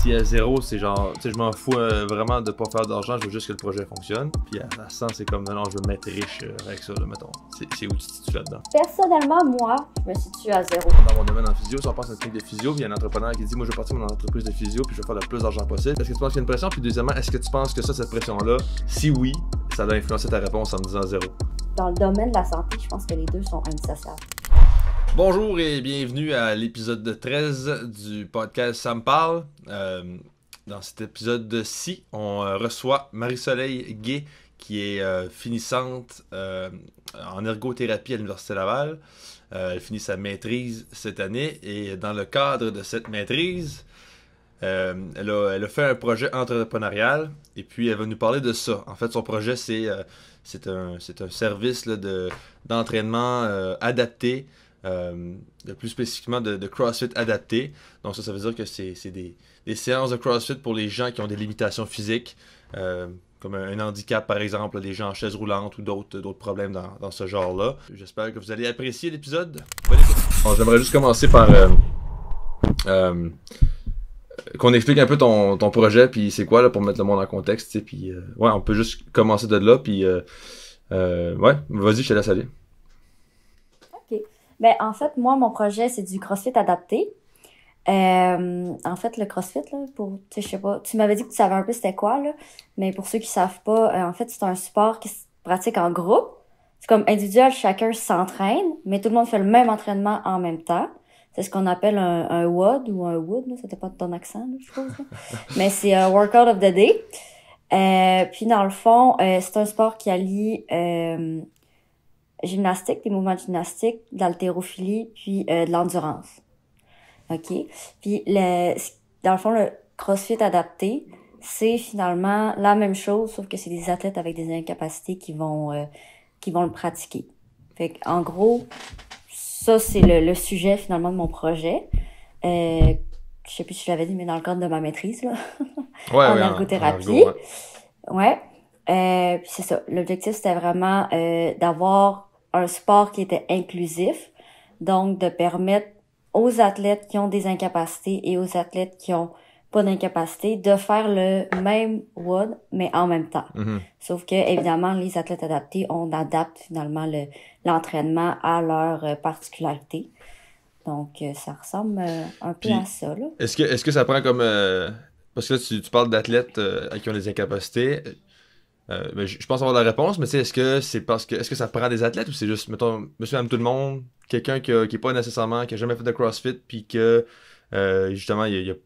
Si à 0, c'est genre, tu sais, je m'en fous vraiment de pas faire d'argent, je veux juste que le projet fonctionne. Puis à 100, c'est comme, non, je veux m'être riche avec ça, là, mettons. C'est où tu te situes là-dedans? Personnellement, moi, je me situe à 0. Dans mon domaine en physio, si on passe à une clinique de physio, puis il y a un entrepreneur qui dit, moi, je vais partir mon entreprise de physio, puis je vais faire le plus d'argent possible. Est-ce que tu penses qu'il y a une pression? Puis deuxièmement, est-ce que tu penses que cette pression-là, si oui, ça doit influencer ta réponse en me disant 0? Dans le domaine de la santé, je pense que les deux sont indissociables. Bonjour et bienvenue à l'épisode 13 du podcast Ça me parle. Dans cet épisode-ci, on reçoit Marie-Soleil Gay, qui est finissante en ergothérapie à l'Université Laval. Elle finit sa maîtrise cette année et dans le cadre de cette maîtrise, elle a fait un projet entrepreneurial et puis elle va nous parler de ça. En fait, son projet, c'est un service là, d'entraînement adapté. Plus spécifiquement de CrossFit adapté. Donc ça veut dire que c'est des séances de CrossFit pour les gens qui ont des limitations physiques, comme un handicap par exemple, des gens en chaise roulante ou d'autres problèmes dans ce genre-là. J'espère que vous allez apprécier l'épisode. Bonne écoute. Bon, j'aimerais juste commencer par qu'on explique un peu ton projet, puis c'est quoi là, pour mettre le monde en contexte, puis ouais, on peut juste commencer de là, puis ouais, vas-y, je te laisse aller. Ben, en fait, moi, mon projet, c'est du CrossFit adapté. En fait, le CrossFit, là, tu sais, je sais pas, tu m'avais dit que tu savais un peu c'était quoi, là, mais pour ceux qui savent pas, en fait, c'est un sport qui se pratique en groupe. C'est comme individuel, chacun s'entraîne, mais tout le monde fait le même entraînement en même temps. C'est ce qu'on appelle un WOD ou un WOOD, là, ça dépend de ton accent, là, je suppose. Là. Mais c'est un Workout of the Day. Puis dans le fond, c'est un sport qui allie gymnastique, des mouvements de gymnastique, de l'haltérophilie, puis de l'endurance. OK? Puis, dans le fond, le CrossFit adapté, c'est finalement la même chose, sauf que c'est des athlètes avec des incapacités qui vont le pratiquer. Fait en gros, ça, c'est le sujet, finalement, de mon projet. Je sais plus si je l'avais dit, mais dans le cadre de ma maîtrise, là. Ouais, en ouais, ergothérapie. En ergo, ouais. Puis c'est ça. L'objectif, c'était vraiment d'avoir un sport qui était inclusif, donc de permettre aux athlètes qui ont des incapacités et aux athlètes qui ont pas d'incapacité de faire le même WOD, mais en même temps. Mm-hmm. Sauf que, évidemment, les athlètes adaptés, on adapte finalement l'entraînement à leur particularité. Donc, ça ressemble un peu à ça, là. Est-ce que ça prend comme... parce que là, tu parles d'athlètes qui ont des incapacités. Mais je pense avoir la réponse, mais est-ce que ça prend des athlètes ou c'est juste, mettons, monsieur, madame, tout le monde, quelqu'un qui est pas nécessairement, qui a jamais fait de CrossFit, puis que, justement, il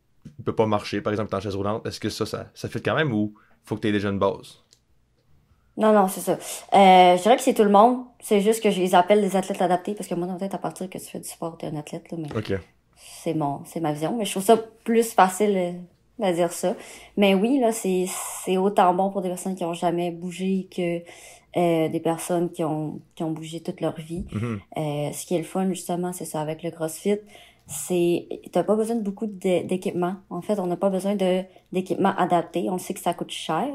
peut pas marcher, par exemple, en chaise roulante. Est-ce que ça fait quand même ou faut que tu aies déjà une base? Non, c'est ça. Je dirais que c'est tout le monde. C'est juste que je les appelle des athlètes adaptés parce que moi, dans ma tête, à partir que tu fais du sport, t'es un athlète, là, mais OK. c'est ma vision. Mais je trouve ça plus facile à dire ça. Mais oui, là, c'est autant bon pour des personnes qui ont jamais bougé que des personnes qui ont bougé toute leur vie. Mm-hmm. Ce qui est le fun, justement, c'est ça, avec le CrossFit, t'as pas besoin de beaucoup d'équipement. En fait, on n'a pas besoin d'équipement adapté. On sait que ça coûte cher,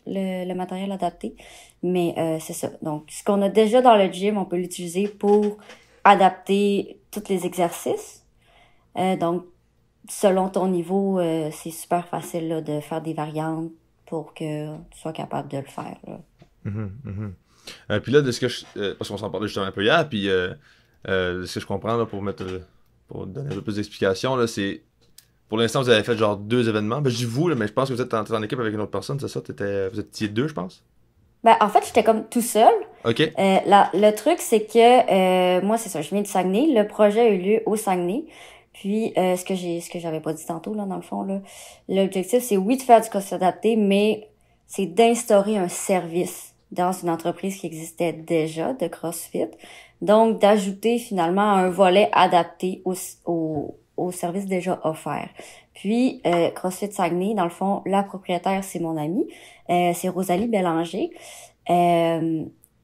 le matériel adapté. Mais c'est ça. Donc, ce qu'on a déjà dans le gym, on peut l'utiliser pour adapter tous les exercices. Donc, selon ton niveau, c'est super facile là, de faire des variantes pour que tu sois capable de le faire. Là. Mm-hmm. Mm-hmm. Puis là, de ce que parce qu'on s'en parlait justement un peu hier, puis de ce que je comprends là, pour donner un peu plus d'explications, là, c'est pour l'instant vous avez fait genre 2 événements. Ben je dis vous, là, mais je pense que vous êtes en équipe avec une autre personne, c'est ça? Vous étiez 2, je pense? Ben, en fait, j'étais comme tout seul. OK. Le truc, c'est que moi, c'est ça, je viens de Saguenay. Le projet a eu lieu au Saguenay. Puis ce que j'avais pas dit tantôt, là, dans le fond, là, l'objectif, c'est oui de faire du CrossFit adapté, mais c'est d'instaurer un service dans une entreprise qui existait déjà de CrossFit. Donc, d'ajouter finalement un volet adapté au service déjà offert. Puis, CrossFit Saguenay, dans le fond, la propriétaire, c'est mon amie. C'est Rosalie Bélanger.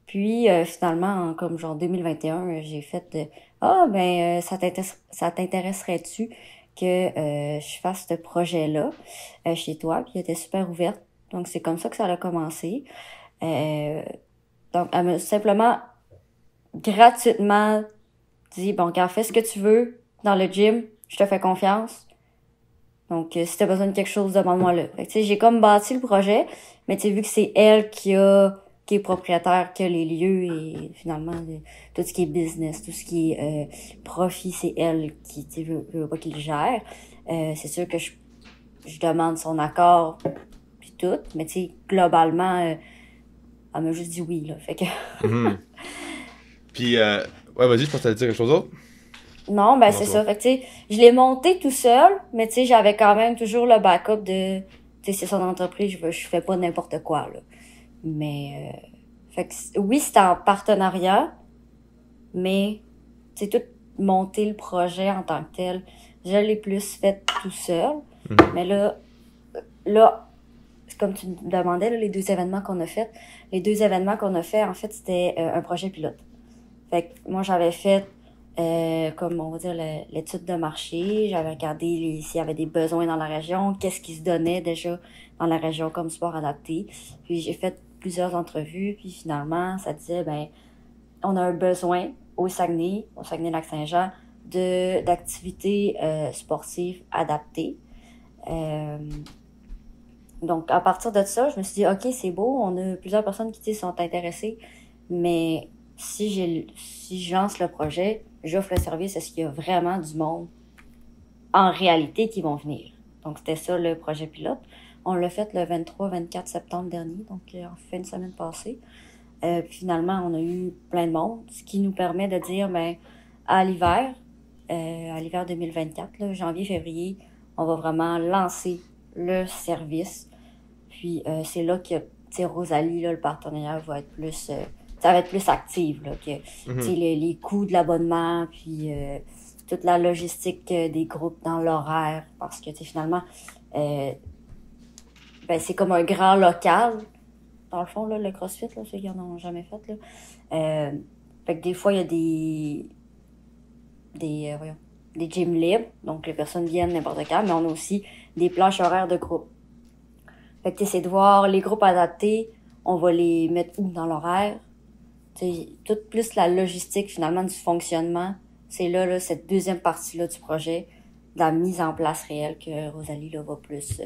Puis, finalement, comme genre 2021, j'ai fait ça t'intéresserait-tu que je fasse ce projet-là chez toi? Puis, elle était super ouverte. Donc, c'est comme ça que ça a commencé. Donc, elle m'a simplement gratuitement dit, bon, gars, fais ce que tu veux dans le gym, je te fais confiance. Donc, si t'as besoin de quelque chose, demande-moi là. Fait que, tu sais, j'ai comme bâti le projet, mais tu sais, vu que c'est elle qui est propriétaire, qui a les lieux et finalement, tout ce qui est business, tout ce qui est profit, c'est elle qui, tu sais, veut pas qu'il le gère. C'est sûr que je demande son accord puis tout, mais tu sais, globalement, elle m'a juste dit oui, là. Fait que... Mhm. Puis, ouais, vas-y, je pense que t'allais dire quelque chose d'autre. Non, ben Non, c'est c'est bon. ça. Fait que, tu sais, je l'ai monté tout seul, mais tu sais, j'avais quand même toujours le backup de, tu sais, c'est son entreprise, je fais pas n'importe quoi, là. Mais, fait que, oui, c'était en partenariat, mais, tu sais, tout monter le projet en tant que tel, je l'ai plus fait tout seul. Mhm. Mais là, c'est comme tu me demandais, là, les deux événements qu'on a fait. Les deux événements qu'on a fait, en fait, c'était un projet pilote. Fait que moi, j'avais fait, comme on va dire, l'étude de marché. J'avais regardé s'il y avait des besoins dans la région, qu'est-ce qui se donnait déjà dans la région comme sport adapté. Puis j'ai fait plusieurs entrevues, puis finalement, ça disait, ben, on a un besoin au Saguenay-Lac-Saint-Jean, d'activités sportives adaptées. Euh, donc, à partir de ça, je me suis dit, OK, c'est beau, on a plusieurs personnes qui sont intéressées, mais si je lance le projet, j'offre le service, est-ce qu'il y a vraiment du monde en réalité qui vont venir? Donc, c'était ça le projet pilote. On l'a fait le 23-24 septembre dernier, donc en fin de semaine passée. Puis finalement, on a eu plein de monde, ce qui nous permet de dire, ben, à l'hiver, à l'hiver 2024, là, janvier-février, on va vraiment lancer le service. Puis c'est là que, tu sais, Rosalie, là, le partenariat va être plus, ça va être plus actif, là, que, tu sais, Mhm. les coûts de l'abonnement, puis toute la logistique des groupes dans l'horaire, parce que, tu sais, finalement, euh, ben, c'est comme un grand local, dans le fond, là, le CrossFit, là, ceux qui en ont jamais fait, là. Fait que des fois, il y a voyons, des gyms libres, donc les personnes viennent n'importe quand, mais on a aussi des plages horaires de groupe. Fait que t'essaies de voir les groupes adaptés, on va les mettre où dans l'horaire. T'sais, tout plus la logistique finalement du fonctionnement, c'est là, cette deuxième partie-là du projet, de la mise en place réelle que Rosalie là, va plus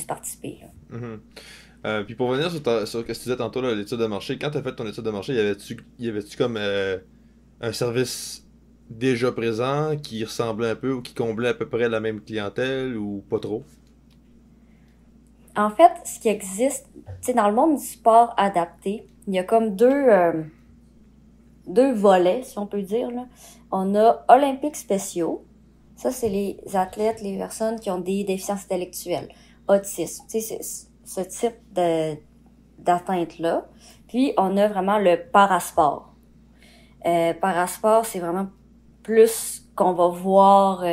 participer. Là. Mhm. Puis pour revenir sur ce que tu disais tantôt, là, l'étude de marché, quand tu as fait ton étude de marché, y avait-tu comme un service déjà présent qui ressemblait un peu ou qui comblait à peu près la même clientèle ou pas trop? En fait, ce qui existe, dans le monde du sport adapté, il y a comme deux volets, si on peut dire. Là. On a Olympiques spéciaux. Ça, c'est les athlètes, les personnes qui ont des déficiences intellectuelles, autisme. Tu sais, c'est ce type d'atteinte-là. Puis, on a vraiment le parasport. Parasport, c'est vraiment plus qu'on va voir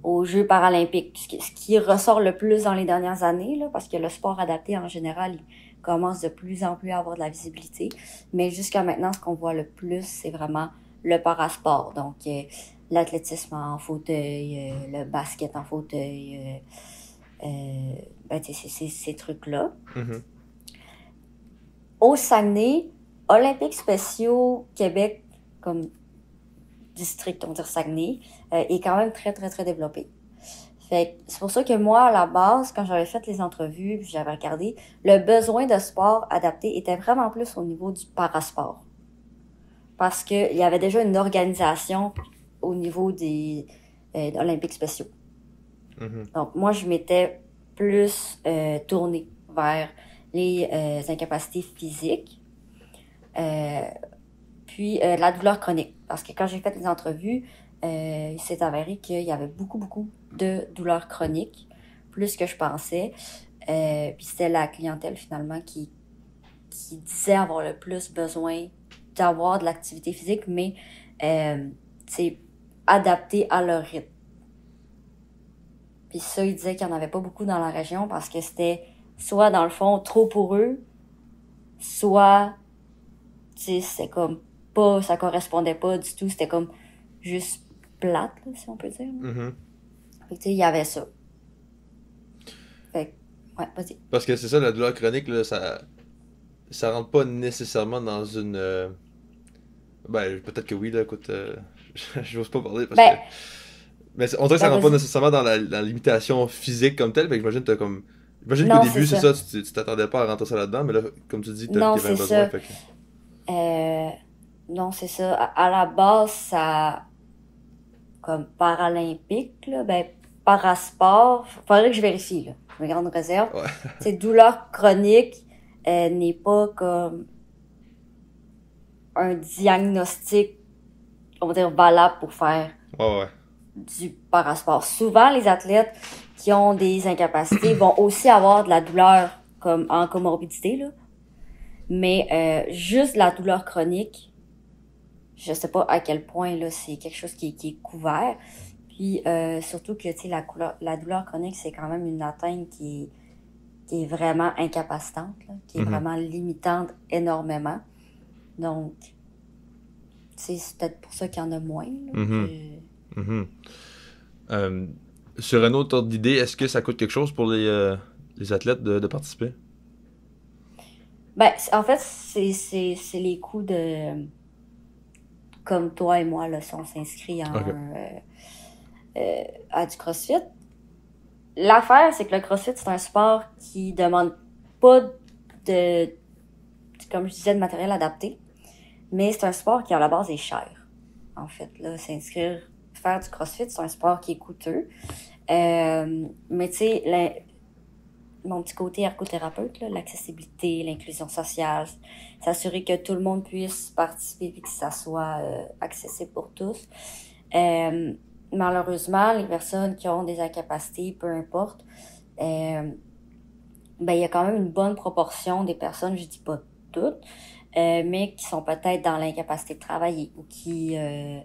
aux Jeux paralympiques. Ce qui ressort le plus dans les dernières années, là, parce que le sport adapté, en général, il commence de plus en plus à avoir de la visibilité. Mais jusqu'à maintenant, ce qu'on voit le plus, c'est vraiment le parasport. Donc, l'athlétisme en fauteuil, le basket en fauteuil, ben, c'est ces trucs-là. Mhm. Au Saguenay, Olympiques spéciaux Québec, comme district, on va dire Saguenay, est quand même très, très, très développé. Fait que c'est pour ça que moi, à la base, quand j'avais fait les entrevues, puis j'avais regardé, le besoin de sport adapté était vraiment plus au niveau du parasport. Parce que il y avait déjà une organisation au niveau des Olympiques spéciaux. Mhm. Donc, moi, je m'étais plus tournée vers les incapacités physiques, euh, puis la douleur chronique. Parce que quand j'ai fait les entrevues, il s'est avéré qu'il y avait beaucoup, beaucoup de douleurs chroniques, plus que je pensais. Puis c'était la clientèle finalement qui disait avoir le plus besoin d'avoir de l'activité physique, mais c'est adapté à leur rythme. Puis ça, ils disaient qu'il n'y en avait pas beaucoup dans la région parce que c'était soit dans le fond trop pour eux, soit tu sais, c'était comme pas, ça correspondait pas du tout, c'était comme juste plate, là, si on peut dire. Là. Mhm. Fait que tu sais, il y avait ça. Fait que, ouais, vas-y. Parce que c'est ça, la douleur chronique, là, ça rentre pas nécessairement dans une. Ben, peut-être que oui, là, écoute, j'ose pas parler parce que. Ben, Mais on dirait que ça Ben, rentre pas vas-y. nécessairement dans la limitation physique comme telle, fait que j'imagine que t'as comme... J'imagine qu'au Non, c'est début, c'est ça. ça, tu t'attendais pas à rentrer ça là-dedans, mais là, comme tu dis, il Non, y avait un c'est besoin, ça. fait que... Euh, non, c'est ça. À la base, ça, comme paralympique, là, ben, parasport, faudrait que je vérifie, là. Mes grandes réserves. Ouais, C'est douleur chronique, n'est pas comme un diagnostic, on va dire, valable pour faire ouais, ouais. du parasport. Souvent, les athlètes qui ont des incapacités vont aussi avoir de la douleur comme en comorbidité, là. Mais juste la douleur chronique, je sais pas à quel point là c'est quelque chose qui est couvert. Puis surtout que tu sais la douleur chronique c'est quand même une atteinte qui est vraiment incapacitante, là, qui est Mhm, vraiment limitante énormément. Donc c'est peut-être pour ça qu'il y en a moins là, mhm, que... mhm. Euh, sur un autre ordre d'idée, est-ce que ça coûte quelque chose pour les athlètes de participer? Ben en fait c'est les coûts de comme toi et moi là si on s'inscrit Ok. à du CrossFit. L'affaire, c'est que le CrossFit, c'est un sport qui demande pas de, comme je disais, de matériel adapté, mais c'est un sport qui, à la base, est cher. En fait, là, s'inscrire, faire du CrossFit, c'est un sport qui est coûteux. Mais tu sais, mon petit côté ergothérapeute, là, l'accessibilité, l'inclusion sociale, s'assurer que tout le monde puisse participer et que ça soit accessible pour tous. Euh, Malheureusement, les personnes qui ont des incapacités, peu importe, euh, ben il y a quand même une bonne proportion des personnes, je dis pas toutes, mais qui sont peut-être dans l'incapacité de travailler ou qui euh,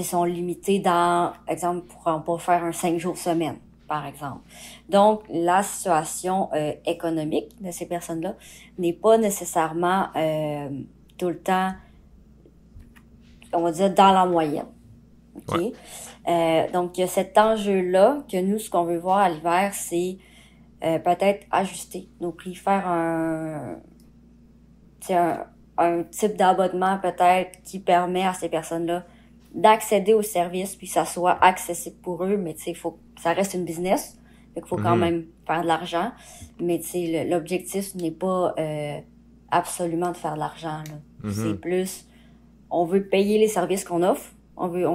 sont limitées dans, exemple, pourront pas faire un 5 jours semaine, par exemple. Donc, la situation économique de ces personnes-là n'est pas nécessairement tout le temps, on va dire, dans la moyenne. OK? Ouais. Donc, il y a cet enjeu-là que nous, ce qu'on veut voir à l'hiver, c'est peut-être ajuster nos prix, faire un type d'abonnement peut-être qui permet à ces personnes-là d'accéder aux services puis que ça soit accessible pour eux, mais tu sais, il faut que ça reste une business, donc il faut quand Mhm, même faire de l'argent, mais tu sais, l'objectif n'est pas absolument de faire de l'argent, là. C'est mhm. plus, on veut payer les services qu'on offre, on veut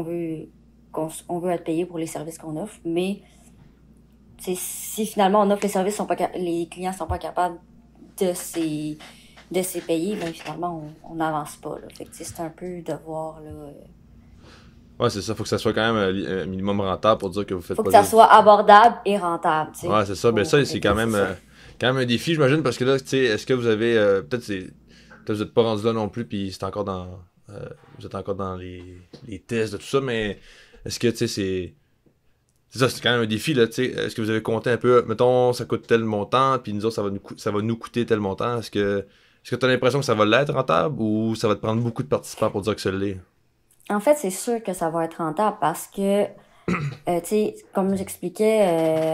être payé pour les services qu'on offre, mais si finalement on offre les services, les clients sont pas capables de ces payer, ben finalement on n'avance pas là. Fait que c'est un peu de voir là. Ouais, c'est ça, faut que ça soit quand même un minimum rentable pour dire que vous faites Faut que pas ça juste... soit abordable et rentable, tu sais. Ouais, c'est ça. Ben ça, c'est C'est ça. quand même un défi, j'imagine, parce que là, tu sais, est-ce que vous avez... peut-être vous êtes pas rendu là non plus, puis c'est encore dans... vous êtes encore dans les tests de tout ça, mais est-ce que, tu sais, c'est... C'est ça, c'est quand même un défi, là, tu sais. Est-ce que vous avez compté un peu, mettons, ça coûte tel montant, puis nous autres, ça va nous coûter tel montant. Est-ce que tu as l'impression que ça va l'être rentable, ou ça va te prendre beaucoup de participants pour dire que ça l'est? En fait, c'est sûr que ça va être rentable parce que tu sais, comme j'expliquais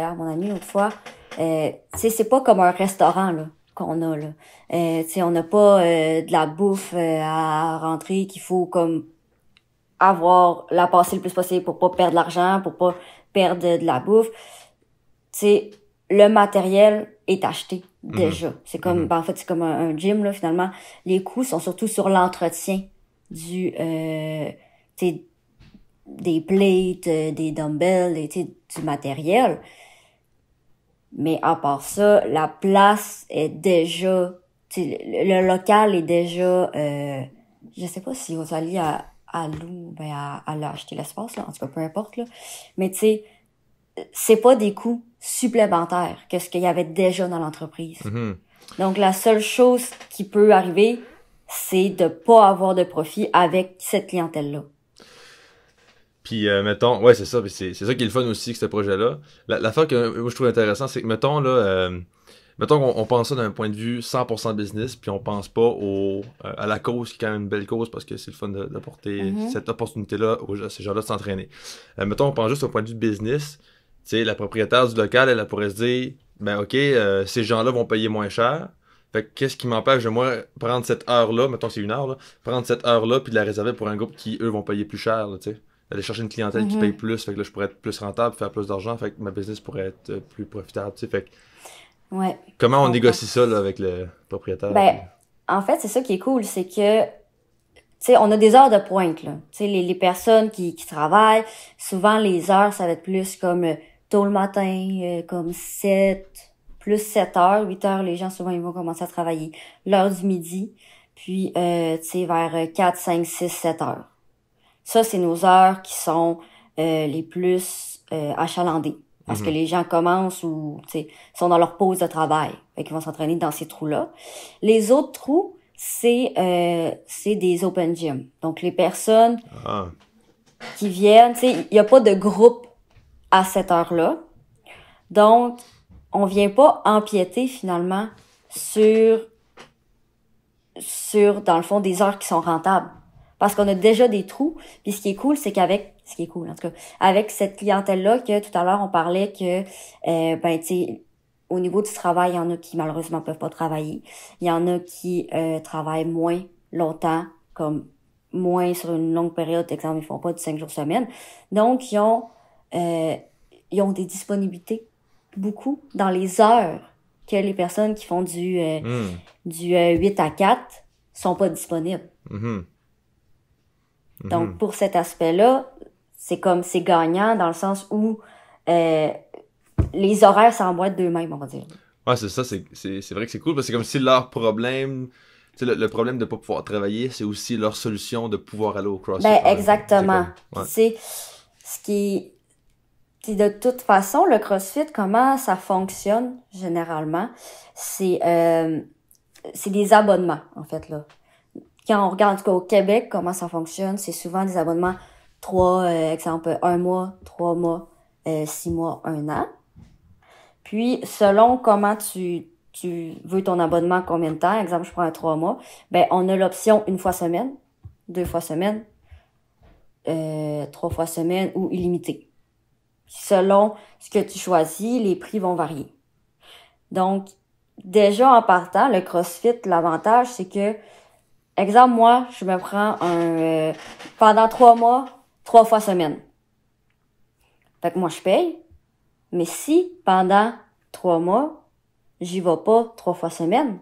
à mon ami l'autre fois, tu sais, c'est pas comme un restaurant là qu'on a là. Tu sais, on n'a pas de la bouffe à rentrer qu'il faut comme avoir la passer le plus possible pour pas perdre de l'argent, pour pas perdre de la bouffe. Tu sais, le matériel est acheté Mhm, déjà. C'est comme, mhm, ben, en fait, c'est comme un gym là finalement. Les coûts sont surtout sur l'entretien du, tu sais, des plates, des dumbbells, et, tu sais, du matériel. Mais à part ça, la place est déjà, tu sais, le local est déjà, je sais pas si Rosalie a loué, ben, elle a acheté l'espace, là, en tout cas, peu importe, là. Mais tu sais, c'est pas des coûts supplémentaires que ce qu'il y avait déjà dans l'entreprise. mhm. Donc, la seule chose qui peut arriver, c'est de pas avoir de profit avec cette clientèle-là. Puis, mettons, ouais, c'est ça, puis c'est ça qui est le fun aussi, avec ce projet-là. L'affaire que moi je trouve intéressant, c'est que, mettons, là, mettons qu'on on pense ça d'un point de vue 100% business, puis on pense pas à la cause, qui est quand même une belle cause, parce que c'est le fun d'apporter Mhm. cette opportunité-là à ces gens-là de s'entraîner. Mettons, on pense juste au point de vue business, tu sais, la propriétaire du local, elle pourrait se dire, ben ok, ces gens-là vont payer moins cher, fait que qu'est-ce qui m'empêche de moi prendre cette heure-là, mettons c'est une heure, là, prendre cette heure-là, puis de la réserver pour un groupe qui, eux, vont payer plus cher, là, tu sais. d'aller chercher une clientèle qui paye plus, fait que là, je pourrais être plus rentable, faire plus d'argent, fait que ma business pourrait être plus profitable, tu sais, fait que Ouais. comment on négocie ça, là, avec le propriétaire? Ben, Puis... en fait, c'est ça qui est cool, c'est que, tu sais, on a des heures de pointe, là. Tu sais, les personnes qui travaillent, souvent, les heures, ça va être plus comme tôt le matin, comme 7 heures, 8 heures, les gens, souvent, ils vont commencer à travailler. L'heure du midi, puis, tu sais, vers 4, 5, 6, 7 heures. Ça, c'est nos heures qui sont les plus achalandées. Parce que les gens commencent ou sont dans leur pause de travail. Fait qu'ils vont s'entraîner dans ces trous-là. Les autres trous, c'est des open gym. Donc, les personnes qui viennent, il n'y a pas de groupe à cette heure-là. Donc, on vient pas empiéter finalement sur dans le fond, des heures qui sont rentables. Parce qu'on a déjà des trous. Puis ce qui est cool, c'est ce qui est cool, en tout cas, avec cette clientèle-là, que tout à l'heure, on parlait que, ben, tu sais, au niveau du travail, il y en a qui, malheureusement, peuvent pas travailler. Il y en a qui travaillent moins longtemps, comme moins sur une longue période. Exemple, ils font pas du 5 jours semaine. Donc, ils ont des disponibilités, beaucoup, dans les heures que les personnes qui font du 8 à 4 sont pas disponibles. Donc, pour cet aspect-là, c'est gagnant dans le sens où les horaires s'emboîtent d'eux-mêmes, on va dire. Ouais, c'est ça, c'est vrai que c'est cool, parce que c'est comme si leur problème, tu sais, le problème de pas pouvoir travailler, c'est aussi leur solution de pouvoir aller au CrossFit. Ben, exactement. Ouais. Tu sais, ce qui est, de toute façon, le CrossFit, comment ça fonctionne, généralement, c'est des abonnements, en fait, là. Quand on regarde, en tout cas, au Québec, comment ça fonctionne, c'est souvent des abonnements 1 mois, 3 mois, 6 mois, 1 an. Puis, selon comment tu veux ton abonnement, combien de temps, exemple, je prends un 3 mois, ben, on a l'option 1 fois semaine, 2 fois semaine, 3 fois semaine ou illimité. Selon ce que tu choisis, les prix vont varier. Donc, déjà en partant, le CrossFit, l'avantage, c'est que, exemple, moi, je me prends pendant 3 mois, 3 fois semaine. Fait que moi, je paye. Mais si, pendant 3 mois, j'y vais pas 3 fois semaine,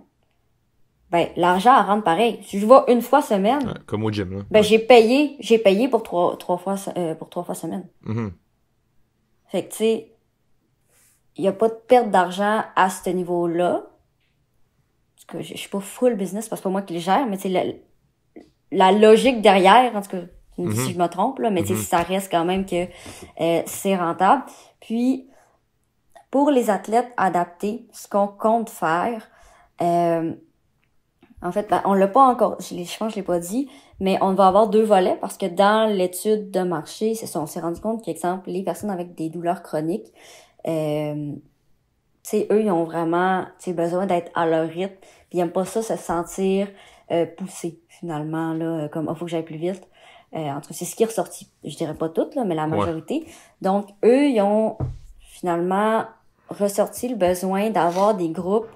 ben, l'argent rentre pareil. Si je vais 1 fois semaine. Ouais, comme au gym, là. Ben, j'ai payé pour 3 fois semaine. Fait que, tu sais, il y a pas de perte d'argent à ce niveau-là. Parce que je suis pas full business parce que c'est pas moi qui le gère, mais tu sais, la logique derrière, en tout cas, si je me trompe, là, mais tu sais, ça reste quand même que c'est rentable. Puis, pour les athlètes adaptés, ce qu'on compte faire, en fait, ben, on l'a pas encore, je pense que je l'ai pas dit, mais on va avoir 2 volets parce que dans l'étude de marché, c'est ça, on s'est rendu compte qu'exemple, les personnes avec des douleurs chroniques, tu sais, eux, ils ont vraiment, tu sais, besoin d'être à leur rythme, puis ils aiment pas ça se sentir poussés, finalement, là, comme, faut que j'aille plus vite. En tout cas, c'est ce qui est ressorti, je dirais pas toutes, là, mais la majorité. Ouais. Donc, eux, ils ont finalement ressorti le besoin d'avoir des groupes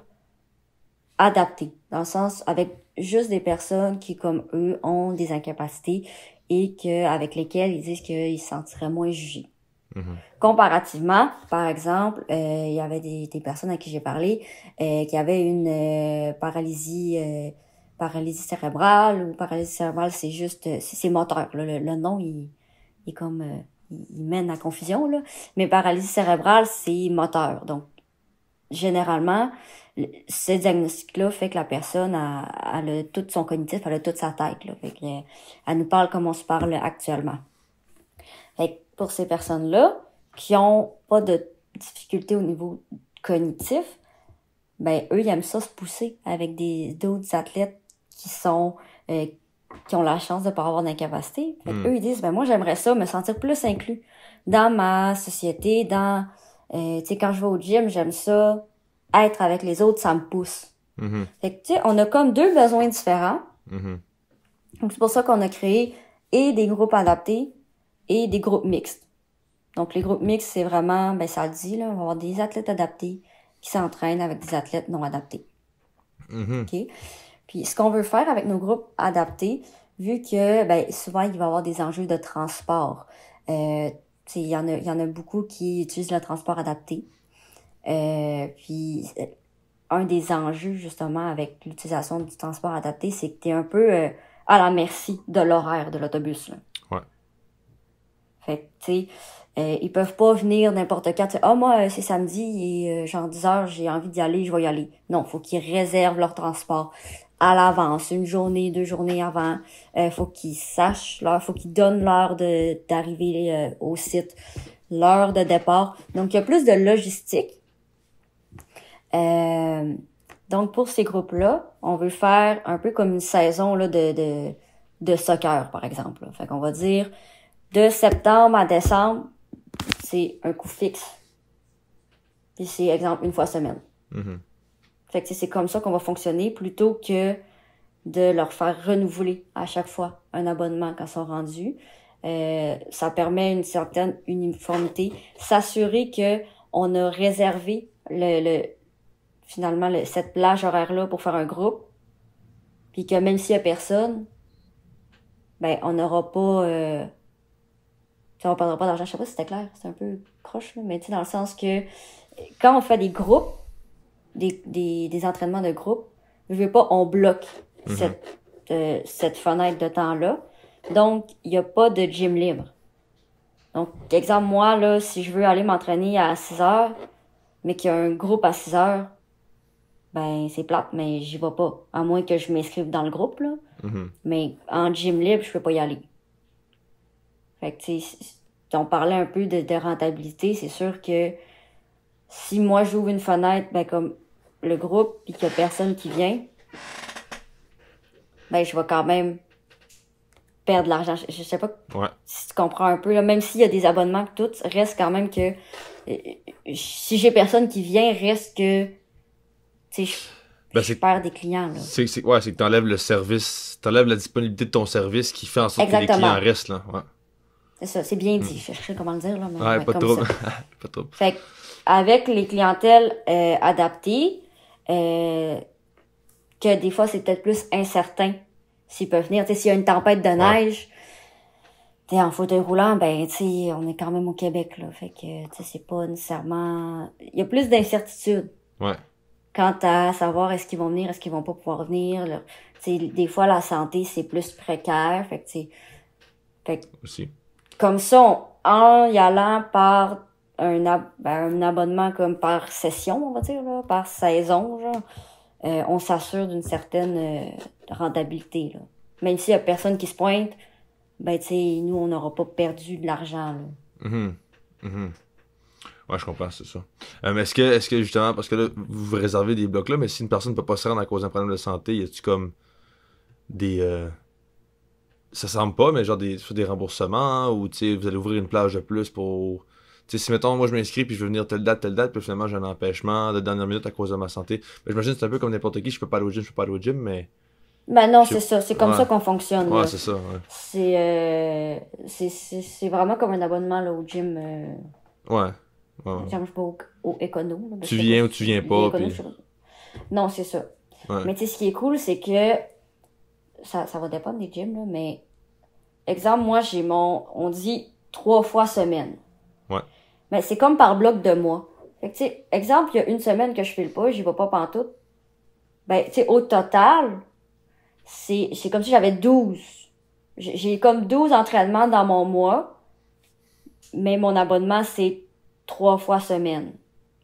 adaptés, dans le sens avec juste des personnes qui, comme eux, ont des incapacités et avec lesquelles ils disent qu'ils se sentiraient moins jugés. Comparativement, par exemple, il y avait des personnes à qui j'ai parlé qui avaient une paralysie cérébrale, ou paralysie cérébrale, c'est juste c'est moteur. Là, le nom il est comme il mène à confusion là, mais paralysie cérébrale c'est moteur. Donc généralement ce diagnostic-là fait que la personne elle a tout son cognitif, elle a toute sa tête là, fait que elle nous parle comme on se parle actuellement. Fait que pour ces personnes-là qui ont pas de difficultés au niveau cognitif, ben eux ils aiment ça se pousser avec d'autres athlètes qui sont qui ont la chance de pas avoir d'incapacité. Fait eux ils disent ben moi j'aimerais ça me sentir plus inclus dans ma société, dans tu sais quand je vais au gym, j'aime ça être avec les autres, ça me pousse. Fait que tu sais on a comme 2 besoins différents. Donc c'est pour ça qu'on a créé et des groupes adaptés et des groupes mixtes. Donc, les groupes mixtes, c'est vraiment, ben ça le dit, là, on va avoir des athlètes adaptés qui s'entraînent avec des athlètes non adaptés. OK? Puis, ce qu'on veut faire avec nos groupes adaptés, vu que ben souvent il va y avoir des enjeux de transport. Il y en a beaucoup qui utilisent le transport adapté. Puis un des enjeux justement avec l'utilisation du transport adapté, c'est que tu es un peu à la merci de l'horaire de l'autobus. Là. Ouais. Fait que tu sais, ils peuvent pas venir n'importe quand. Ah moi c'est samedi et genre 10 heures j'ai envie d'y aller, je vais y aller. Non, faut qu'ils réservent leur transport à l'avance, une journée, 2 journées avant. Faut qu'ils sachent l'heure, faut qu'ils donnent l'heure d'arriver au site, l'heure de départ. Donc il y a plus de logistique. Donc pour ces groupes-là, on veut faire un peu comme une saison là de soccer par exemple. Là. Fait qu'on va dire de septembre à décembre, c'est un coût fixe. Puis c'est exemple une fois semaine. Mm-hmm. Fait que c'est comme ça qu'on va fonctionner plutôt que de leur faire renouveler à chaque fois un abonnement quand ils sont rendus. Ça permet une certaine uniformité, s'assurer que on a réservé finalement cette plage horaire-là pour faire un groupe, puis que même s'il y a personne, ben on n'aura pas... on perdra pas d'argent. Je sais pas si c'était clair, c'est un peu croche, là, mais tu sais, dans le sens que quand on fait des groupes, des entraînements de groupe, je veux pas, on bloque cette fenêtre de temps-là. Donc, il n'y a pas de gym libre. Donc, exemple, moi, là, si je veux aller m'entraîner à 6 heures, mais qu'il y a un groupe à 6 heures, ben, c'est plate, mais j'y vais pas. À moins que je m'inscrive dans le groupe, là. Mm-hmm. Mais en gym libre, je peux pas y aller. Fait que, tu sais, on parlait un peu de rentabilité. C'est sûr que si moi, j'ouvre une fenêtre, ben, comme le groupe, pis qu'il y a personne qui vient, ben, je vais quand même perdre de l'argent. Je sais pas si tu comprends un peu, là. Même s'il y a des abonnements que tout, reste quand même que, si j'ai personne qui vient, reste que, tu sais, je perds des clients, là. C'est que t'enlèves le service, t'enlèves la disponibilité de ton service qui fait en sorte que les clients restent, là. Ouais. C'est ça, c'est bien dit. Je sais comment le dire, là. Mais ouais, pas comme trop. ça. Pas trop. Fait que, avec les clientèles adaptées, que des fois, c'est peut-être plus incertain s'ils peuvent venir. Tu sais, s'il y a une tempête de neige, t'es en fauteuil roulant, ben, tu sais, on est quand même au Québec, là. Fait que, tu sais, c'est pas nécessairement... Il y a plus d'incertitude. Ouais. Quant à savoir est-ce qu'ils vont venir, est-ce qu'ils vont pas pouvoir venir. Tu sais, des fois, la santé, c'est plus précaire. Fait que, tu sais... Aussi. Comme ça, en y allant par un abonnement comme par session, on va dire, là, par saison, genre, on s'assure d'une certaine rentabilité. Là. Même s'il y a personne qui se pointe, ben, tu sais, nous, on n'aura pas perdu de l'argent. Là. Mm-hmm. Mm-hmm. Ouais, je comprends, c'est ça. Mais est-ce que justement, parce que là, vous réservez des blocs là, mais si une personne ne peut pas se rendre à cause d'un problème de santé, y a-tu comme des... ça semble pas, mais genre des remboursements, ou tu sais, vous allez ouvrir une plage de plus pour... Tu sais, si mettons, moi je m'inscris puis je veux venir telle date, puis finalement j'ai un empêchement de dernière minute à cause de ma santé. Mais j'imagine que c'est un peu comme n'importe qui, je peux pas aller au gym, mais... Ben non, c'est ça, c'est comme ça qu'on fonctionne. Ouais, là. c'est ça, ouais. C'est vraiment comme un abonnement là, au gym. Ouais. J'arrive pas au écono. Là, tu viens ou tu viens pas, puis... Non, c'est ça. Ouais. Mais tu sais, ce qui est cool, c'est que ça va dépendre des gyms, là, mais exemple, moi, on dit 3 fois semaine. Ouais. Mais c'est comme par bloc de mois. Fait que tu sais, exemple, il y a une semaine que je file pas, j'y vais pas pantoute. Ben, tu sais, au total, c'est comme si j'avais 12. J'ai comme 12 entraînements dans mon mois, mais mon abonnement, c'est 3 fois semaine.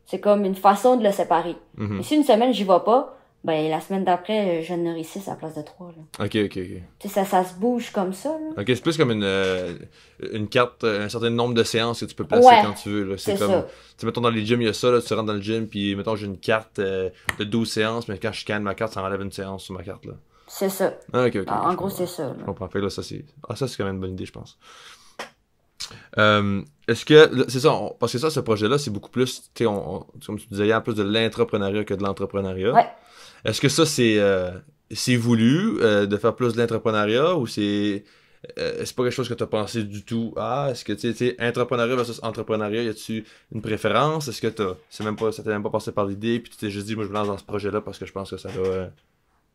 C'est comme une façon de le séparer. Mm-hmm. Et si une semaine, j'y vais pas, ben la semaine d'après, je n'aurai 6 à la place de 3. Là. Ok. Tu sais, ça se bouge comme ça. Là. Ok, c'est plus comme une carte, un certain nombre de séances que tu peux placer quand tu veux. Là. C'est comme, tu sais, mettons dans les gyms, il y a ça, là, tu rentres dans le gym, puis mettons j'ai une carte de 12 séances, mais quand je scanne ma carte, ça enlève une séance sur ma carte. Là. C'est ça. Ok. En gros, c'est ça. Là. Je comprends. Fait que là, ça c'est quand même une bonne idée, je pense. Est-ce que, c'est ça, parce que ça, ce projet-là, c'est beaucoup plus, tu sais, comme tu disais, il y a plus de l'intrapreneuriat que de l'entrepreneuriat. Ouais. Est-ce que ça, c'est voulu de faire plus de l'entrepreneuriat ou c'est pas quelque chose que tu as pensé du tout? Est-ce que, tu sais, entrepreneuriat versus entrepreneuriat, y a-tu une préférence? Est-ce que ça t'est même pas passé par l'idée, puis tu t'es juste dit, moi, je me lance dans ce projet-là parce que je pense que ça va,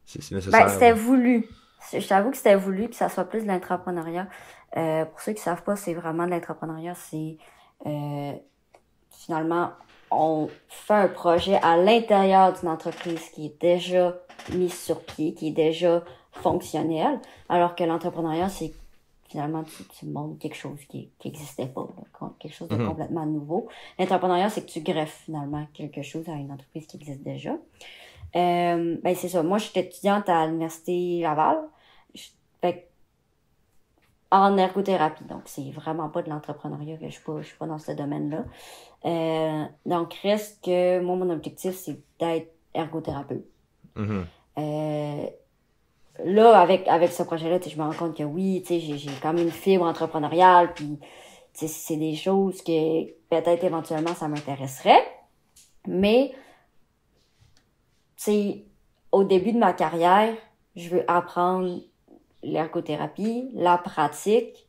c'est nécessaire. Ben, c'était voulu. Je t'avoue que c'était voulu que ça soit plus de l'entrepreneuriat. Pour ceux qui savent pas, c'est vraiment de l'entrepreneuriat. C'est euh, finalement, on fait un projet à l'intérieur d'une entreprise qui est déjà mise sur pied, qui est déjà fonctionnelle, alors que l'entrepreneuriat, c'est finalement, tu montes quelque chose qui existait pas, là, quelque chose de Mhm. complètement nouveau. L'entrepreneuriat, c'est que tu greffes finalement quelque chose à une entreprise qui existe déjà. Ben c'est ça. Moi, j'étais étudiante à l'Université Laval. Fait que en ergothérapie. Donc, c'est vraiment pas de l'entrepreneuriat que je suis pas dans ce domaine-là. Donc, reste que moi, mon objectif, c'est d'être ergothérapeute. Mhm. Euh, Là, avec ce projet-là, je me rends compte que oui, j'ai quand même une fibre entrepreneuriale, puis c'est des choses que peut-être éventuellement ça m'intéresserait. Mais, c'est au début de ma carrière, je veux apprendre l'ergothérapie, la pratique,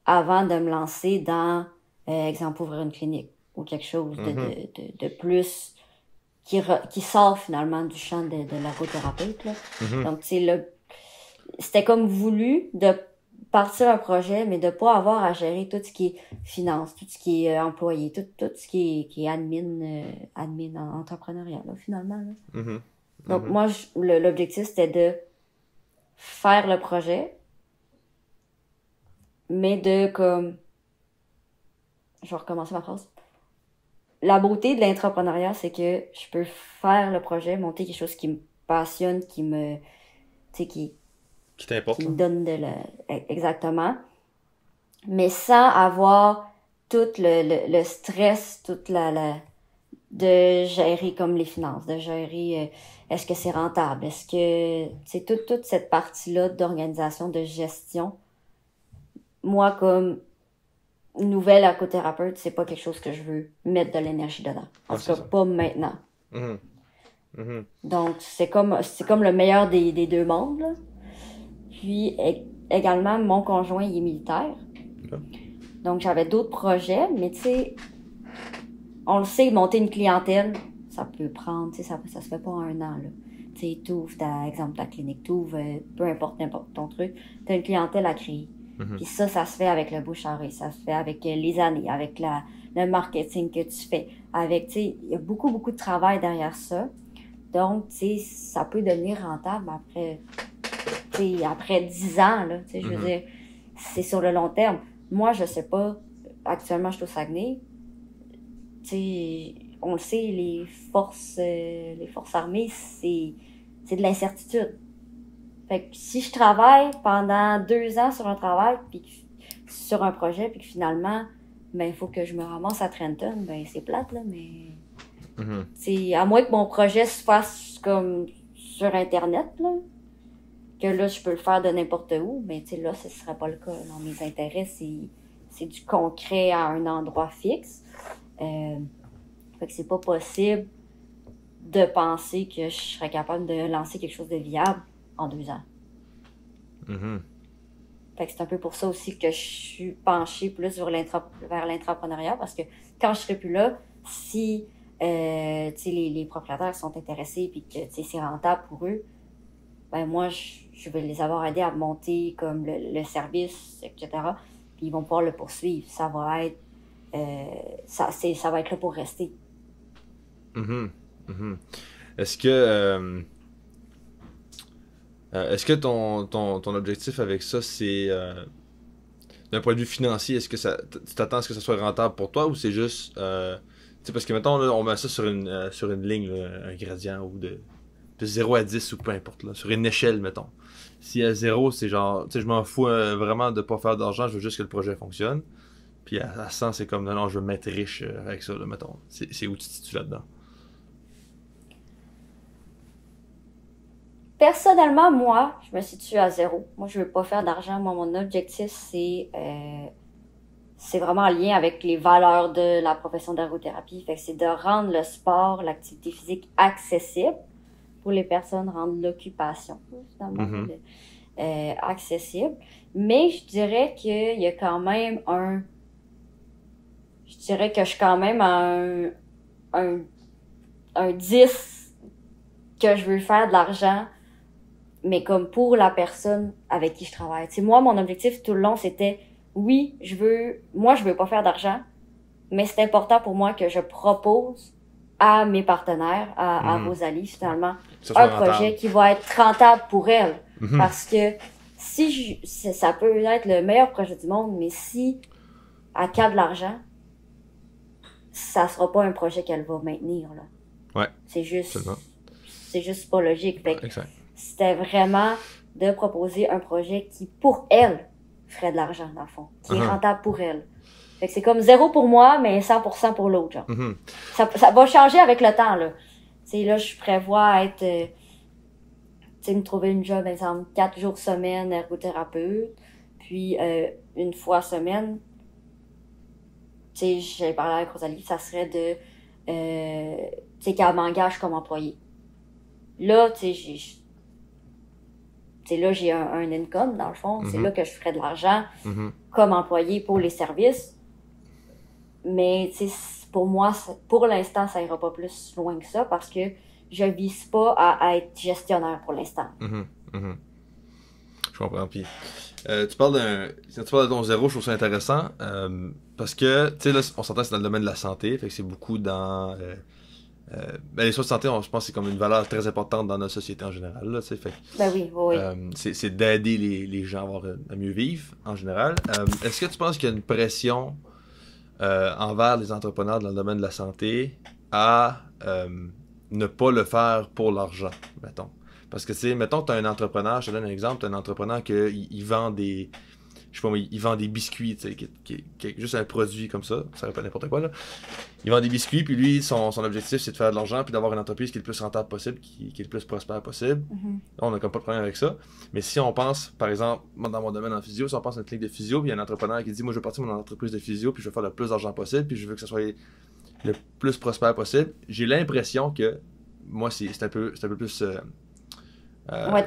avant de me lancer dans, exemple, ouvrir une clinique ou quelque chose Mhm. de plus qui sort finalement du champ de l'ergothérapeute, là. Mhm. Donc, tu sais, là, c'était comme voulu de partir un projet, mais de pas avoir à gérer tout ce qui est finance, tout ce qui est employé, tout ce qui est admin en entrepreneuriat, là, finalement, là. Mhm. Donc, Mhm. moi, l'objectif, c'était de faire le projet, mais de comme, je vais recommencer ma phrase. La beauté de l'entrepreneuriat, c'est que je peux faire le projet, monter quelque chose qui me passionne, tu sais, Qui qui t'importe, là? me donne exactement, mais sans avoir tout le stress, toute de gérer comme les finances, de gérer, est-ce que c'est rentable, est-ce que, c'est toute cette partie-là d'organisation, de gestion. Moi, comme nouvelle ergothérapeute, c'est pas quelque chose que je veux mettre de l'énergie dedans. En Ouais, tout c'est cas, ça. pas maintenant. Mhm. Mhm. Donc, c'est comme le meilleur des deux mondes, là. Puis, également, mon conjoint, il est militaire. Ok. Donc, j'avais d'autres projets, mais tu sais, on le sait, monter une clientèle, ça peut prendre, tu sais, ça se fait pas en un an, là. Tu sais, t'ouvres, exemple, ta clinique, t'ouvres, peu importe, n'importe ton truc, t'as une clientèle à créer. Mhm. Puis ça se fait avec le bouche à oreille, ça se fait avec les années, avec le marketing que tu fais, avec, tu sais, il y a beaucoup, beaucoup de travail derrière ça. Donc, tu sais, ça peut devenir rentable après, tu sais, après 10 ans, là, tu sais, je veux Mhm. dire, c'est sur le long terme. Moi, je sais pas, actuellement, je suis au Saguenay, tu sais, on le sait, les forces armées, c'est de l'incertitude. Fait que si je travaille pendant 2 ans sur un travail, sur un projet, puis que finalement, ben, il faut que je me ramasse à Trenton, ben, c'est plate, là, mais, Mhm. c'est à moins que mon projet se fasse comme sur Internet, là, que là, je peux le faire de n'importe où, mais, tu sais, là, ce serait pas le cas. Non, mes intérêts, c'est du concret à un endroit fixe. Euh, Fait que c'est pas possible de penser que je serais capable de lancer quelque chose de viable en 2 ans. Mhm. Fait que c'est un peu pour ça aussi que je suis penchée plus vers l'entrepreneuriat, parce que quand je serai plus là, si tu sais, les propriétaires sont intéressés et que tu sais, c'est rentable pour eux, ben moi, je vais les avoir aidés à monter comme le service, etc. Puis ils vont pouvoir le poursuivre. Ça va être ça va être là pour rester. Mhm. Mhm. Est-ce que ton objectif avec ça, c'est d'un point de vue financier, est-ce que tu t'attends à ce que ça soit rentable pour toi ou c'est juste tu sais, parce que mettons là, on met ça sur une ligne, là, un gradient ou de 0 à 10 ou peu importe, là, sur une échelle, mettons. Si à 0, c'est genre, tu sais, je m'en fous vraiment de pas faire d'argent, je veux juste que le projet fonctionne. Puis à 100, c'est comme, non, non, je veux me mettre riche avec ça, là, mettons. C'est où tu te situes là-dedans. Personnellement, moi, je me situe à zéro. Moi, je veux pas faire d'argent. Moi, mon objectif, c'est vraiment en lien avec les valeurs de la profession d'ergothérapie. Fait que c'est de rendre le sport, l'activité physique accessible pour les personnes, rendre l'occupation, finalement, Mhm. accessible. Mais je dirais qu'il y a quand même je dirais que je suis quand même à un 10 que je veux faire de l'argent mais comme pour la personne avec qui je travaille. Tu sais, moi, mon objectif tout le long, c'était, oui, moi, je veux pas faire d'argent, mais c'est important pour moi que je propose à mes partenaires, à Rosalie, finalement, un projet qui va être rentable pour elle. Parce que ça peut être le meilleur projet du monde, mais si elle capte de l'argent, ça sera pas un projet qu'elle va maintenir, là. Ouais. C'est juste pas logique. Fait que c'était vraiment de proposer un projet qui, pour elle, ferait de l'argent, dans le fond. Qui est rentable pour elle. Fait que c'est comme 0 pour moi, mais 100% pour l'autre, genre. Ça va changer avec le temps, là. Tu sais, là, je prévois être, tu sais, me trouver une job, exemple, 4 jours semaine, ergothérapeute. Puis, une fois semaine, tu sais, j'ai parlé avec Rosalie, ça serait de, tu sais, qu'elle m'engage comme employée. Là, tu sais, là, j'ai un income, dans le fond. C'est là que je ferais de l'argent comme employé pour les services. Mais, tu sais, pour moi, pour l'instant, ça ira pas plus loin que ça parce que je vise pas à être gestionnaire pour l'instant. Je comprends. Puis, tu parles de ton zéro, je trouve ça intéressant parce que, tu sais, là, on s'entend que c'est dans le domaine de la santé, fait que c'est beaucoup dans... les soins de santé, je pense que c'est comme une valeur très importante dans notre société en général. Là, fait, ben oui, oui. C'est d'aider les gens à mieux vivre en général. Est-ce que tu penses qu'il y a une pression envers les entrepreneurs dans le domaine de la santé à ne pas le faire pour l'argent, mettons? Parce que, tu sais, mettons que tu as un entrepreneur, je te donne un exemple, tu as un entrepreneur qui vend des... Je sais pas, il vend des biscuits, tu sais, qui est juste un produit comme ça répète n'importe quoi, là. Il vend des biscuits, puis lui, son objectif, c'est de faire de l'argent, puis d'avoir une entreprise qui est le plus rentable possible, qui est le plus prospère possible. On n'a comme pas de problème avec ça. Mais si on pense, par exemple, dans mon domaine en physio, si on pense à une clinique de physio, puis il y a un entrepreneur qui dit, moi, je veux partir mon entreprise de physio, puis je veux faire le plus d'argent possible, puis je veux que ça soit le plus prospère possible, j'ai l'impression que, moi, c'est un peu plus...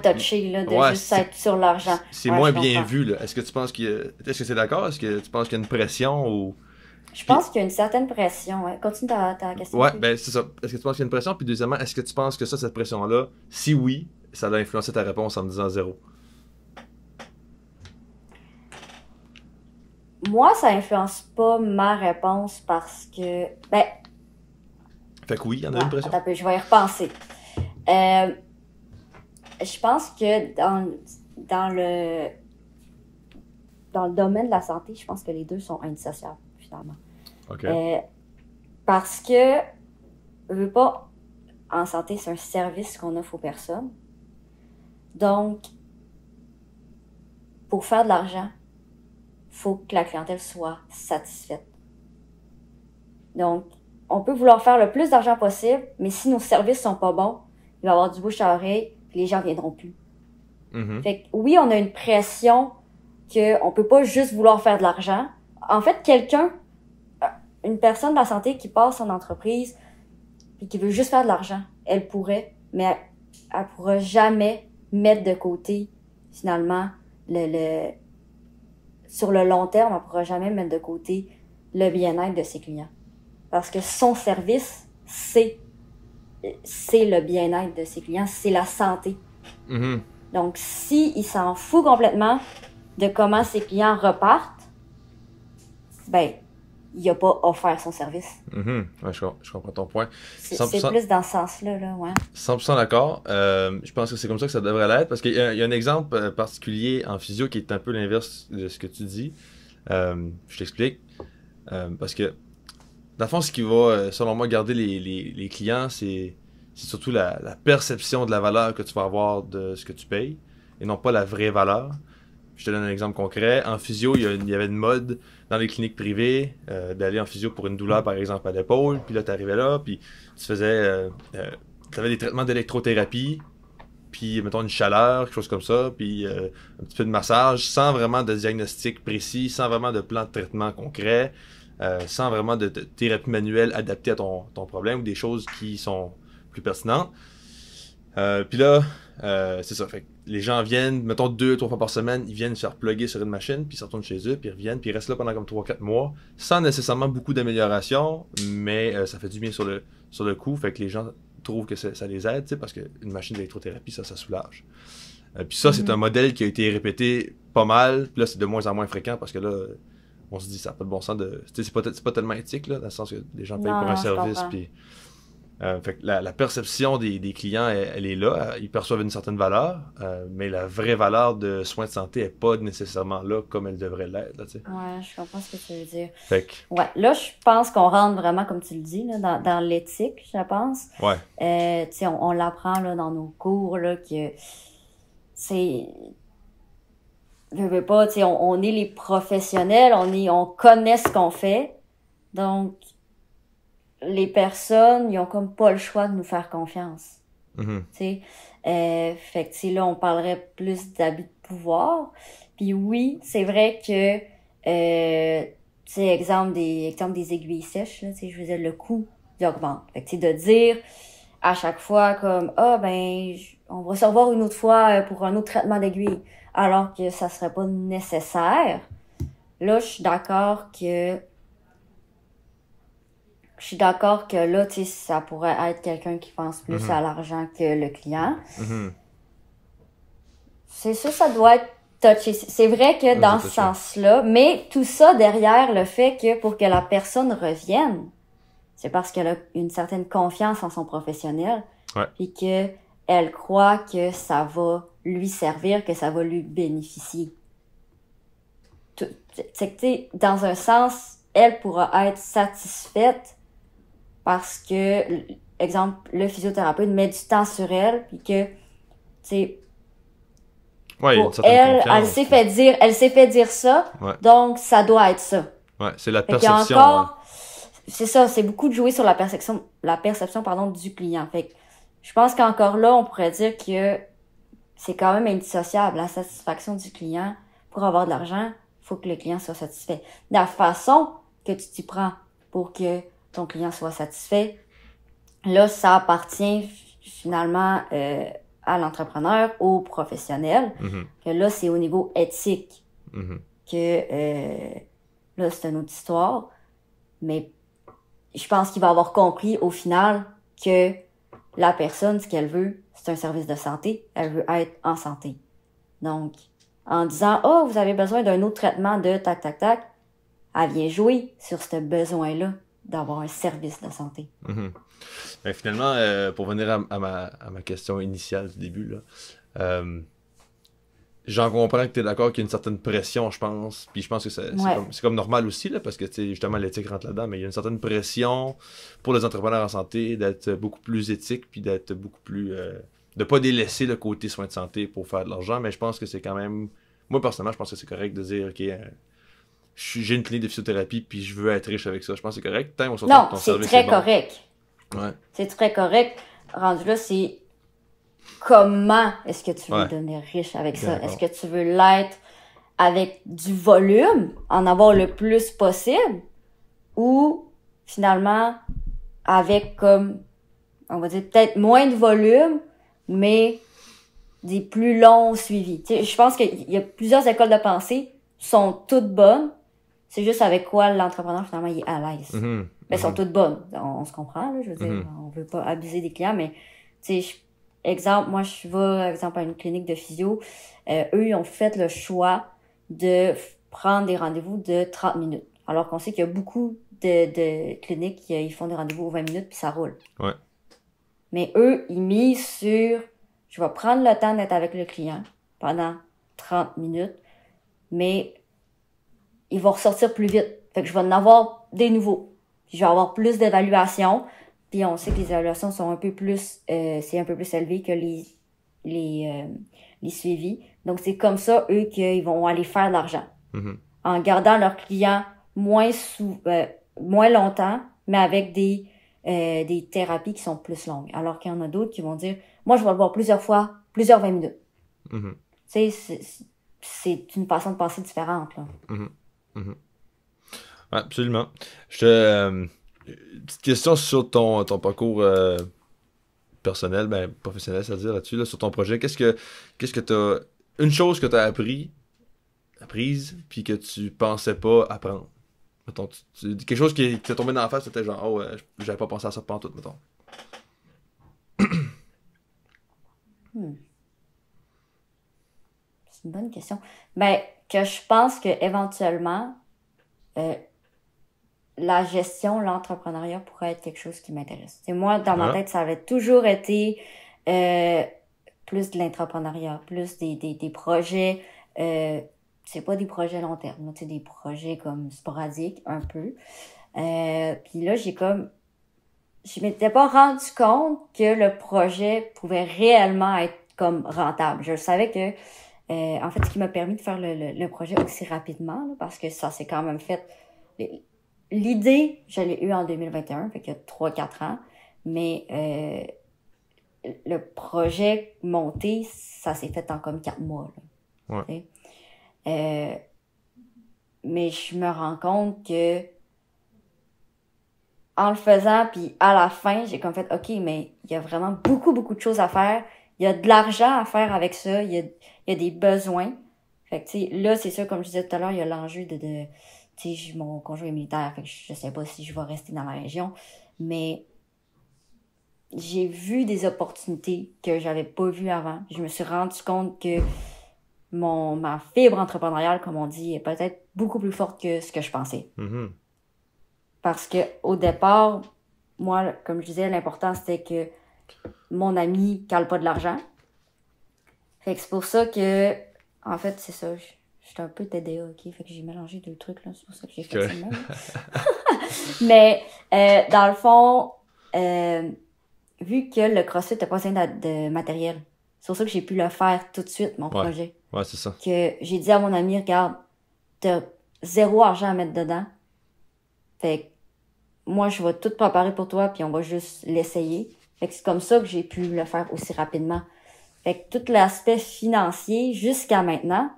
touché, là, de juste être sur l'argent. C'est moins bien vu, là. Est-ce que tu penses est-ce que c'est d'accord? Est-ce que tu penses qu'il y a une pression ou... Je pense qu'il y a une certaine pression. Ouais. Continue ta question. Ouais, ben c'est ça. Est-ce que tu penses qu'il y a une pression? Puis deuxièmement, est-ce que tu penses que cette pression-là, si oui, ça a influencé ta réponse en me disant 0? Moi, ça influence pas ma réponse parce que... Ben... Fait que oui, il y en a une pression. Attends un peu, je vais y repenser. Je pense que dans le domaine de la santé, je pense que les deux sont indissociables, finalement. OK. Parce que, je veux pas, en santé, c'est un service qu'on offre aux personnes. Donc, pour faire de l'argent, faut que la clientèle soit satisfaite. Donc, on peut vouloir faire le plus d'argent possible, mais si nos services sont pas bons, il va y avoir du bouche à oreille, puis les gens viendront plus. Fait que oui, on a une pression qu'on peut pas juste vouloir faire de l'argent. En fait, une personne de la santé qui passe en entreprise et qui veut juste faire de l'argent, elle pourrait, mais elle pourra jamais mettre de côté, finalement, sur le long terme, elle pourra jamais mettre de côté le bien-être de ses clients. Parce que son service, c'est le bien-être de ses clients, c'est la santé. Donc, s'il s'en fout complètement de comment ses clients repartent, ben, il n'a pas offert son service. Ouais, je comprends ton point. C'est plus dans ce sens-là, là, ouais. 100% d'accord. Je pense que c'est comme ça que ça devrait l'être, parce qu'il y a un exemple particulier en physio qui est un peu l'inverse de ce que tu dis. Je t'explique. Parce que, dans le fond, ce qui va, selon moi, garder les clients, c'est surtout la perception de la valeur que tu vas avoir de ce que tu payes, et non pas la vraie valeur. Je te donne un exemple concret. En physio, il y avait une mode dans les cliniques privées d'aller en physio pour une douleur, par exemple, à l'épaule. Puis là, tu arrivais là, puis tu avais des traitements d'électrothérapie, puis, mettons, une chaleur, quelque chose comme ça, puis un petit peu de massage, sans vraiment de diagnostic précis, sans vraiment de plan de traitement concret, sans vraiment de thérapie manuelle adaptée à ton problème, ou des choses qui sont plus pertinentes. Puis là, c'est ça. Fait que les gens viennent, mettons 2-3 fois par semaine, ils viennent se faire plugger sur une machine, puis ils retournent chez eux, puis ils reviennent, puis ils restent là pendant comme 3-4 mois, sans nécessairement beaucoup d'amélioration, mais ça fait du bien sur le coup, fait que les gens trouvent que ça les aide, parce qu'une machine d'électrothérapie, ça soulage. Puis ça, c'est un modèle qui a été répété pas mal. Puis là, c'est de moins en moins fréquent parce que là, on se dit, ça n'a pas de bon sens de... Tu sais, c'est pas tellement éthique, là, dans le sens que les gens payent pour un service, puis... fait que la perception des clients, elle est là. Ils perçoivent une certaine valeur, mais la vraie valeur de soins de santé n'est pas nécessairement là comme elle devrait l'être. Là, tu sais. Ouais, je comprends ce que tu veux dire. Fait que, Ouais, là, je pense qu'on rentre vraiment, comme tu le dis, là, dans l'éthique, je pense. ouais. Tu sais, on l'apprend là, dans nos cours, là, que c'est... Je veux pas, tu sais, on est les professionnels, on connaît ce qu'on fait. Donc, les personnes, ils ont comme pas le choix de nous faire confiance. Mhm. Tu sais, fait que tu sais, là, on parlerait plus d'abus de pouvoir. Puis oui, c'est vrai que, tu sais, exemple des aiguilles sèches, là, tu sais, je veux dire, le coût, il augmente. Fait que tu sais, de dire à chaque fois comme, ah, ben, on va se revoir une autre fois pour un autre traitement d'aiguille, alors que ça serait pas nécessaire. Là, je suis d'accord que là, tu sais, ça pourrait être quelqu'un qui pense plus à l'argent que le client. Mhm. C'est sûr, ça doit être touché. C'est vrai que dans ce sens-là, mais tout ça derrière le fait que pour que la personne revienne, c'est parce qu'elle a une certaine confiance en son professionnel, puis que elle croit que ça va lui servir, que ça va lui bénéficier. C'est que, tu sais, dans un sens, elle pourra être satisfaite parce que, exemple, le physiothérapeute met du temps sur elle, puis que, tu sais, pour elle s'est fait dire ça, donc ça doit être ça. Ouais, c'est la perception. Encore, c'est ça, c'est beaucoup de jouer sur la perception, pardon, du client. Fait que, je pense qu'encore là, on pourrait dire que c'est quand même indissociable, la satisfaction du client. Pour avoir de l'argent, faut que le client soit satisfait. La façon que tu t'y prends pour que ton client soit satisfait, là, ça appartient finalement à l'entrepreneur, au professionnel. Que là, c'est au niveau éthique que là, c'est une autre histoire. Mais je pense qu'il va avoir compris au final que la personne, ce qu'elle veut, c'est un service de santé. Elle veut être en santé. Donc, en disant « Oh, vous avez besoin d'un autre traitement de tac, tac, tac », elle vient jouer sur ce besoin-là d'avoir un service de santé. Ben, finalement, pour venir à ma question initiale du début, là, j'en comprends que tu es d'accord qu'il y a une certaine pression, je pense. Puis je pense que c'est comme normal aussi, là, parce que justement l'éthique rentre là-dedans, mais il y a une certaine pression pour les entrepreneurs en santé d'être beaucoup plus éthique, puis d'être beaucoup plus... de pas délaisser le côté soins de santé pour faire de l'argent, mais je pense que c'est quand même... Moi, personnellement, je pense que c'est correct de dire, OK, j'ai une clinique de physiothérapie, puis je veux être riche avec ça. Je pense que c'est correct. Non, c'est très correct. Ouais. C'est très correct. Rendu là, c'est... Comment est-ce que tu veux devenir riche avec ça? Est-ce que tu veux l'être avec du volume, en avoir le plus possible, ou finalement avec comme, on va dire peut-être moins de volume, mais des plus longs suivis. Tu sais, je pense qu'il y a plusieurs écoles de pensée, sont toutes bonnes. C'est juste avec quoi l'entrepreneur finalement il est à l'aise. Mais elles sont toutes bonnes. On se comprend, là, je veux dire, on veut pas abuser des clients, mais tu sais, exemple, moi, je vais, exemple, à une clinique de physio. Eux, ils ont fait le choix de prendre des rendez-vous de 30 minutes. Alors qu'on sait qu'il y a beaucoup de cliniques qui ils font des rendez-vous aux 20 minutes puis ça roule. Ouais. Mais eux, ils misent sur, je vais prendre le temps d'être avec le client pendant 30 minutes, mais ils vont ressortir plus vite. Fait que je vais en avoir des nouveaux. Puis je vais avoir plus d'évaluation. Puis on sait que les évaluations sont un peu plus, c'est un peu plus élevé que les suivis. Donc c'est comme ça, eux, qu'ils vont aller faire de l'argent. En gardant leurs clients moins longtemps, mais avec des thérapies qui sont plus longues. Alors qu'il y en a d'autres qui vont dire, moi je vais le voir plusieurs fois, plusieurs 20 minutes. Tu sais, c'est une façon de penser différente, là. Absolument. Petite question sur ton parcours personnel, ben professionnel, c'est-à-dire là-dessus, là, sur ton projet. Qu'est-ce que t'as... Une chose que t'as apprise, puis que tu pensais pas apprendre. Mettons, quelque chose qui t'est tombé dans la face, c'était genre, oh, j'avais pas pensé à ça pantoute, mettons. une bonne question. Ben, que je pense que éventuellement, la gestion, l'entrepreneuriat pourrait être quelque chose qui m'intéresse. C'est moi, dans ma tête, ça avait toujours été plus de l'entrepreneuriat, plus des projets, c'est pas des projets long terme, c'est des projets comme sporadiques, un peu. Puis là, je m'étais pas rendu compte que le projet pouvait réellement être comme rentable. Je savais que, en fait, ce qui m'a permis de faire le projet aussi rapidement, là, parce que ça s'est quand même fait. L'idée, je l'ai eue en 2021, fait qu'il y a 3-4 ans, mais le projet monté, ça s'est fait en comme 4 mois. Là, mais je me rends compte que en le faisant, puis à la fin, j'ai comme fait, OK, mais il y a vraiment beaucoup, beaucoup de choses à faire. Il y a de l'argent à faire avec ça. Il y a des besoins. Fait que, tu sais, là, c'est sûr, comme je disais tout à l'heure, il y a l'enjeu tu sais, mon conjoint est militaire, fait que je sais pas si je vais rester dans la région, mais j'ai vu des opportunités que j'avais pas vues avant. Je me suis rendu compte que ma fibre entrepreneuriale, comme on dit, est peut-être beaucoup plus forte que ce que je pensais. Mm-hmm. Parce que au départ, moi, comme je disais, l'important c'était que mon ami cale pas de l'argent. Fait que c'est pour ça que, en fait, c'est ça, j'étais un peu TDA, ok? Fait que j'ai mélangé deux trucs, là, c'est pour ça que j'ai fait ça de même. Mais, dans le fond, vu que le CrossFit n'a pas besoin de matériel, c'est pour ça que j'ai pu le faire tout de suite, mon projet. Ouais, c'est ça. Que j'ai dit à mon ami, regarde, t'as 0 argent à mettre dedans. Fait que moi, je vais tout préparer pour toi, puis on va juste l'essayer. Fait que c'est comme ça que j'ai pu le faire aussi rapidement. Fait que tout l'aspect financier, jusqu'à maintenant,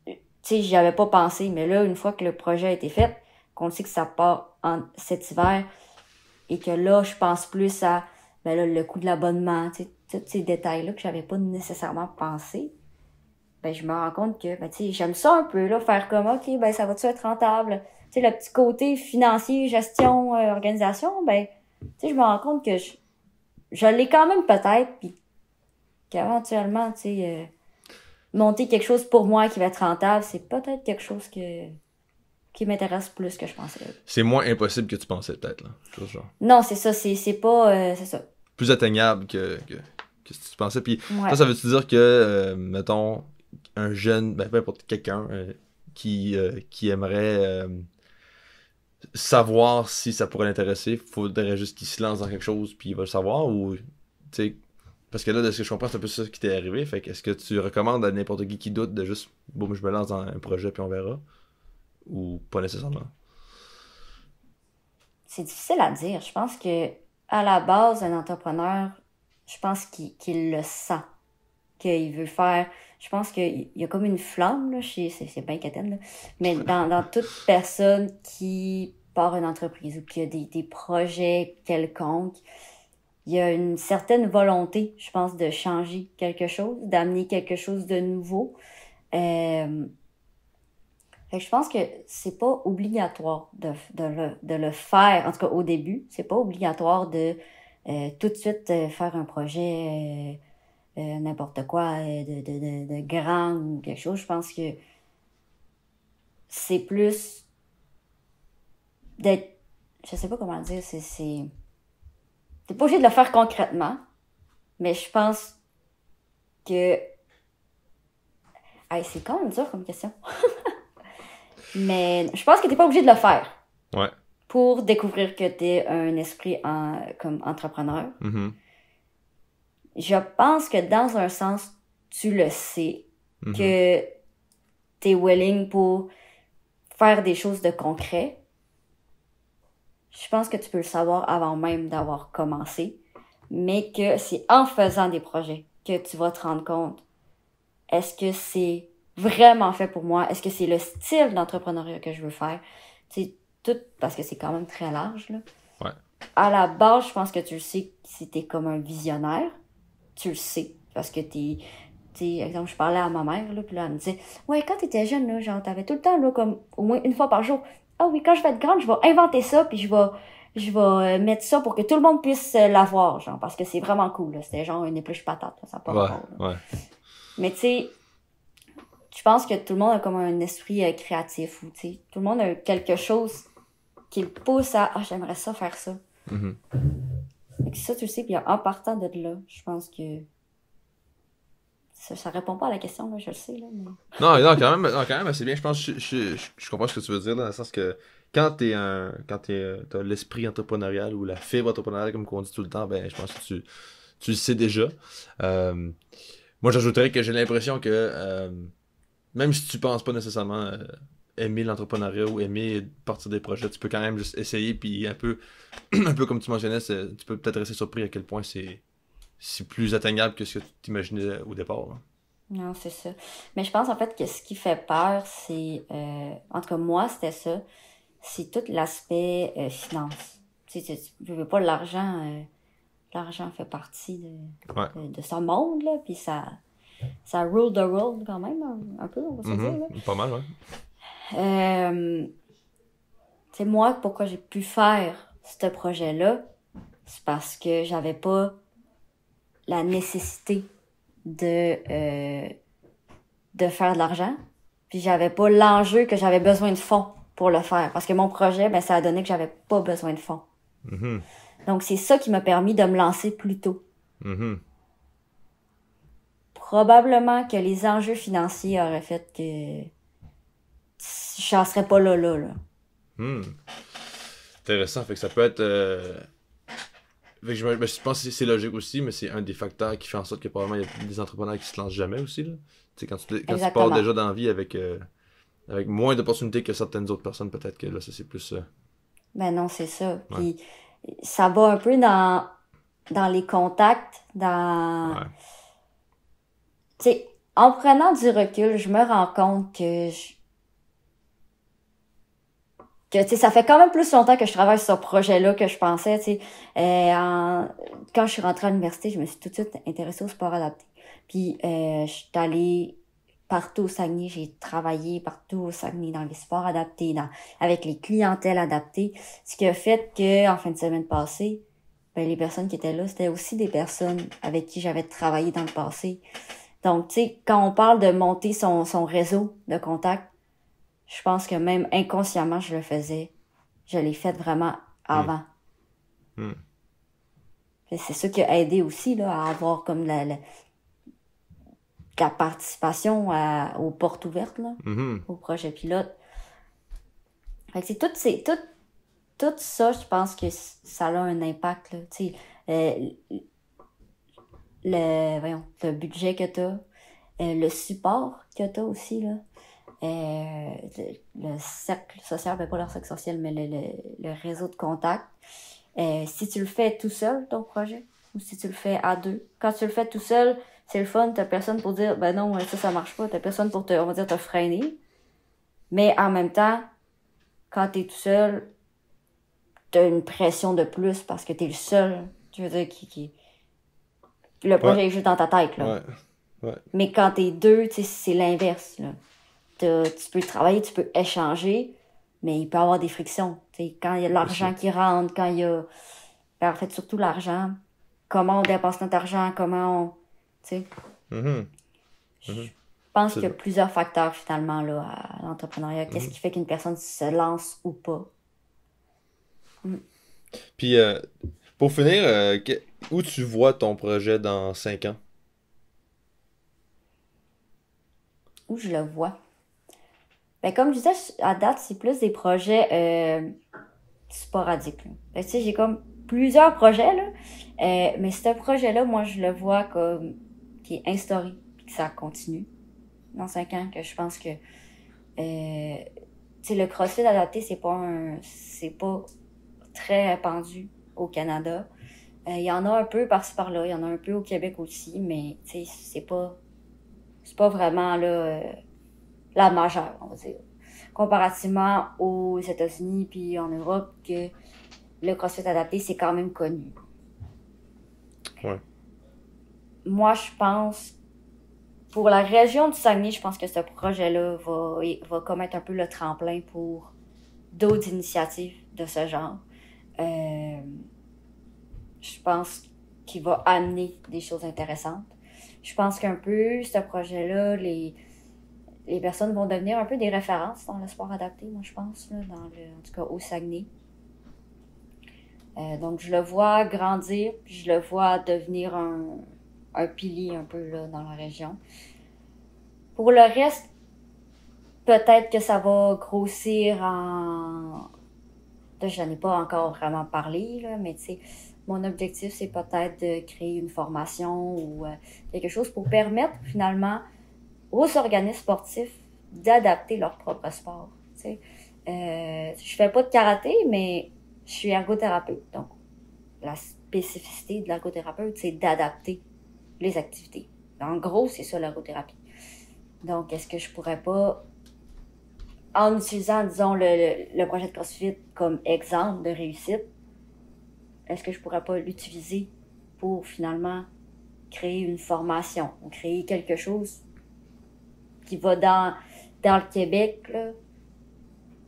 tu sais, j'y avais pas pensé. Mais là, une fois que le projet a été fait, qu'on sait que ça part cet hiver, et que là, je pense plus à ben là, le coût de l'abonnement, tu sais, tous ces détails-là que j'avais pas nécessairement pensé, ben je me rends compte que, ben tu sais, j'aime ça un peu, là, faire comme, OK, ben ça va-tu être rentable? Tu sais, le petit côté financier, gestion, organisation, ben, tu sais, je me rends compte que je l'ai quand même peut-être, puis qu'éventuellement, tu sais, monter quelque chose pour moi qui va être rentable, c'est peut-être quelque chose qui m'intéresse plus que je pensais. C'est moins impossible que tu pensais, peut-être, là. Chose genre. Non, c'est ça, c'est pas, c'est ça. Plus atteignable que ce que tu pensais. Puis Ouais. ça veut-tu dire que, mettons, un jeune, ben peu importe quelqu'un qui aimerait savoir si ça pourrait l'intéresser, faudrait juste qu'il se lance dans quelque chose puis il va le savoir ou, tu sais, parce que là, de ce que je comprends, c'est un peu ça qui t'est arrivé. Fait que est-ce que tu recommandes à n'importe qui doute de juste, bon, je me lance dans un projet puis on verra? Ou pas nécessairement? C'est difficile à dire. Je pense que à la base, un entrepreneur, je pense qu'il le sent, qu'il veut faire. Je pense qu'il y a comme une flamme, là, c'est bien quétaine, là. Mais dans toute personne qui part une entreprise ou qui a des projets quelconques, il y a une certaine volonté, je pense, de changer quelque chose, d'amener quelque chose de nouveau. Fait que je pense que c'est pas obligatoire de le faire, en tout cas au début, c'est pas obligatoire de tout de suite faire un projet n'importe quoi de grand ou quelque chose. Je pense que c'est plus d'être, je sais pas comment dire, t'es pas obligé de le faire concrètement, mais je pense que hey, c'est quand même dur comme question. Mais je pense que t'es pas obligé de le faire. Ouais. Pour découvrir que t'es un esprit comme entrepreneur. Mm-hmm. Je pense que dans un sens, tu le sais, que t'es willing pour faire des choses de concret. Je pense que tu peux le savoir avant même d'avoir commencé, mais que c'est en faisant des projets que tu vas te rendre compte. Est-ce que c'est vraiment fait pour moi? Est-ce que c'est le style d'entrepreneuriat que je veux faire? C'est tout, parce que c'est quand même très large, là. Ouais. À la base, je pense que tu le sais si t'es comme un visionnaire. Tu le sais. Parce que exemple, je parlais à ma mère, là, puis là, elle me disait, ouais, quand t'étais jeune, là, genre, t'avais tout le temps, là, comme, au moins une fois par jour, ah oui, quand je vais être grande, je vais inventer ça, puis je vais mettre ça pour que tout le monde puisse l'avoir, genre, parce que c'est vraiment cool, là. C'était genre une épluche patate, là, ça n'a pas rapport, là. Ouais. Mais tu sais, je pense que tout le monde a comme un esprit créatif ou, tu sais, tout le monde a quelque chose qui le pousse à, j'aimerais ça faire ça. Mm-hmm. Et ça, tu le sais, puis en partant de là, je pense que ça répond pas à la question, là, je le sais, là, mais... Non, quand même, c'est bien. Je pense que je comprends ce que tu veux dire, là, dans le sens que t'as l'esprit entrepreneurial ou la fibre entrepreneuriale, comme on dit tout le temps, ben, je pense que tu le sais déjà. Euh, Moi, j'ajouterais que j'ai l'impression que même si tu penses pas nécessairement aimer l'entrepreneuriat ou aimer partir des projets, tu peux quand même juste essayer, puis un peu, un peu comme tu mentionnais, tu peux peut-être rester surpris à quel point c'est plus atteignable que ce que tu t'imaginais au départ, là. Non, c'est ça. Mais je pense en fait que ce qui fait peur, c'est, en tout cas moi, c'était ça, c'est tout l'aspect finance. Tu sais, tu veux pas l'argent fait partie Ouais. de ce monde, là, puis ça rule the world quand même, un peu, on va se dire, là. Pas mal, ouais. Tu sais, moi, pourquoi j'ai pu faire ce projet-là, c'est parce que j'avais pas la nécessité de faire de l'argent, puis j'avais pas l'enjeu que j'avais besoin de fonds pour le faire. Parce que mon projet, ben, ça a donné que j'avais pas besoin de fonds. Mm-hmm. Donc, c'est ça qui m'a permis de me lancer plus tôt. Mm-hmm. Probablement que les enjeux financiers auraient fait que je n'en serais pas là. Hmm. Intéressant. Fait que ça peut être. Fait que je pense que c'est logique aussi, mais c'est un des facteurs qui fait en sorte que probablement il y a des entrepreneurs qui se lancent jamais aussi, là. Tu sais, quand tu pars Exactement. déjà dans la vie avec moins d'opportunités que certaines autres personnes, peut-être que là, ça c'est plus. Ben non, c'est ça. Ouais. Puis ça va un peu dans les contacts, Ouais. Tu sais, en prenant du recul, je me rends compte que tu sais, ça fait quand même plus longtemps que je travaille sur ce projet-là que je pensais, tu sais. Quand je suis rentrée à l'université, je me suis tout de suite intéressée au sport adapté. Puis je suis allée partout au Saguenay, j'ai travaillé partout au Saguenay dans les sports adaptés, avec les clientèles adaptées, ce qui a fait que en fin de semaine passée, ben les personnes qui étaient là, c'était aussi des personnes avec qui j'avais travaillé dans le passé. Donc, tu sais, quand on parle de monter son réseau de contacts, je pense que même inconsciemment, je le faisais. Je l'ai fait vraiment avant. Mm. C'est ça qui a aidé aussi là, à avoir comme la participation aux portes ouvertes, là, Mm-hmm. au projet pilote. Fait que tout ça, je pense que ça a un impact. Là, tu sais, le budget que tu as, le support que tu as aussi, là. Le cercle social, ben pas le cercle social, mais le réseau de contacts. Si tu le fais tout seul, ton projet, ou si tu le fais à deux. Quand tu le fais tout seul, c'est le fun, t'as personne pour dire, ben non, ça marche pas, t'as personne pour on va dire, te freiner. Mais en même temps, quand t'es tout seul, t'as une pression de plus parce que t'es le seul, tu veux dire, le projet est juste dans ta tête, là. Ouais. Mais quand t'es deux, tu sais, c'est l'inverse, là. Tu peux travailler, tu peux échanger, mais il peut y avoir des frictions. T'sais, quand il y a de l'argent qui rentre, quand il y a... Ben, en fait, surtout l'argent. Comment on dépense notre argent, comment on... T'sais. Mm-hmm. Je pense qu'il y a plusieurs facteurs, finalement, là, à l'entrepreneuriat. Qu'est-ce qui fait qu'une personne se lance ou pas? Puis, pour finir, où tu vois ton projet dans 5 ans? Où je le vois? Ben, comme je disais, à date, c'est plus des projets sporadiques. Tu sais, j'ai comme plusieurs projets, là. Mais ce projet-là, moi, je le vois comme qui est instauré, puis que ça continue dans 5 ans, que je pense que tu sais, le CrossFit adapté, c'est pas très répandu au Canada. Il y en a un peu par-ci par-là, il y en a un peu au Québec aussi, mais tu sais, c'est pas vraiment là la majeure, on va dire. Comparativement aux États-Unis puis en Europe, que le CrossFit adapté, c'est quand même connu. Ouais. Moi, je pense, pour la région du Saguenay, je pense que ce projet-là va comme être un peu le tremplin pour d'autres initiatives de ce genre. Je pense qu'il va amener des choses intéressantes. Je pense qu'un peu, ce projet-là, les personnes vont devenir un peu des références dans le sport adapté, moi je pense, là, en tout cas au Saguenay. Donc je le vois grandir, puis je le vois devenir un pilier un peu là, dans la région. Pour le reste, peut-être que ça va grossir en... Là, j'en ai pas encore vraiment parlé, là, mais tu sais, mon objectif, c'est peut-être de créer une formation ou quelque chose pour permettre finalement aux organismes sportifs d'adapter leur propre sport. Tu sais. Je fais pas de karaté, mais je suis ergothérapeute. Donc, la spécificité de l'ergothérapeute, c'est d'adapter les activités. En gros, c'est ça l'ergothérapie. Donc, est-ce que je pourrais pas, en utilisant, disons, le projet de CrossFit comme exemple de réussite, est-ce que je pourrais pas l'utiliser pour finalement créer une formation ou créer quelque chose qui va dans le Québec, là,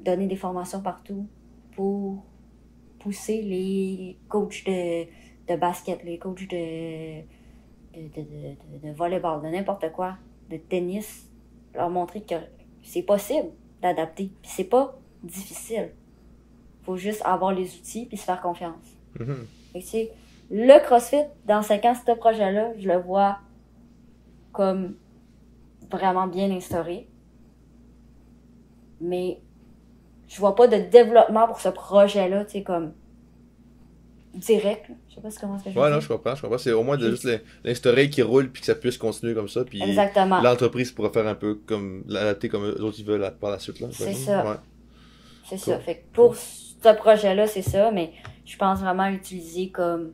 donner des formations partout pour pousser les coachs de basket, les coachs de volleyball, de n'importe quoi, de tennis, leur montrer que c'est possible d'adapter. Puis c'est pas difficile. Faut juste avoir les outils puis se faire confiance. Mm-hmm. Fait que, tu sais, le CrossFit, dans 5 ans, ce projet-là, je le vois comme vraiment bien instauré. Mais je vois pas de développement pour ce projet-là, tu sais, comme direct. Là. Je sais pas comment je veux Ouais, dire. non, je comprends. C'est au moins de juste l'instaurer qui roule puis que ça puisse continuer comme ça. Puis Exactement. l'entreprise pourra faire un peu comme l'adapter comme eux autres ils veulent par la suite. Là, c'est ça. Ouais. C'est Cool. ça. Fait que pour ce projet-là, c'est ça, mais je pense vraiment l'utiliser comme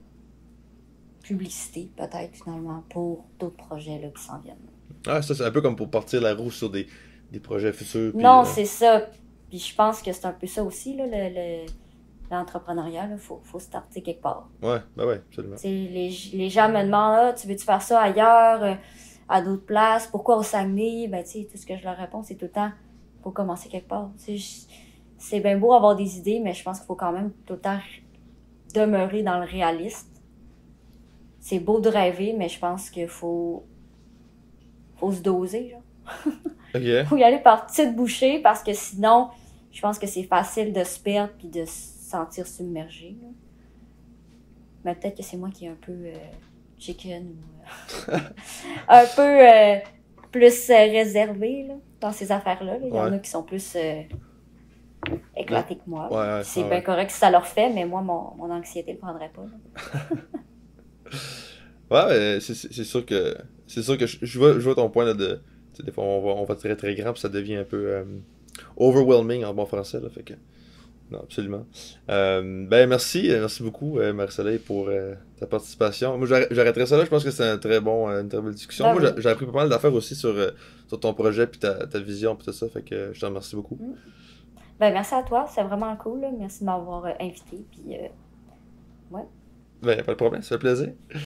publicité, peut-être, finalement, pour d'autres projets là, qui s'en viennent. Ah, ça, c'est un peu comme pour partir la roue sur des projets futurs. Puis, Non, c'est ça. Puis je pense que c'est un peu ça aussi, là, l'entrepreneuriat. Il faut starter quelque part. Ouais, ben ouais, absolument. Les gens me demandent, ah, tu veux-tu faire ça ailleurs, à d'autres places? Pourquoi au Saguenay? Ben, tu sais, tout ce que je leur réponds, c'est tout le temps, faut commencer quelque part. C'est bien beau avoir des idées, mais je pense qu'il faut quand même tout le temps demeurer dans le réaliste. C'est beau de rêver, mais je pense qu'il faut se doser, genre. Ok. Faut y aller par petites bouchées, parce que sinon, je pense que c'est facile de se perdre puis de se sentir submergé, là. Mais peut-être que c'est moi qui est un peu chicken ou un peu plus réservé là, dans ces affaires-là. Là. Il y en a qui sont plus éclatés que moi. Ouais, c'est bien correct si ça leur fait, mais moi, mon anxiété ne le prendrait pas. Ouais, c'est sûr que je vois ton point là de des fois on va très très grand puis ça devient un peu overwhelming en bon français là, fait que non, absolument. Ben merci beaucoup Marie-Soleil pour ta participation. Moi j'arrêterai ça là, je pense que c'est une très belle discussion. Ben Moi oui. j'ai appris pas mal d'affaires aussi sur ton projet puis ta vision puis tout ça, fait que je te remercie beaucoup. Ben merci à toi, c'est vraiment cool. Là. Merci de m'avoir invité. Puis, ouais. Ben pas de problème, ça fait plaisir.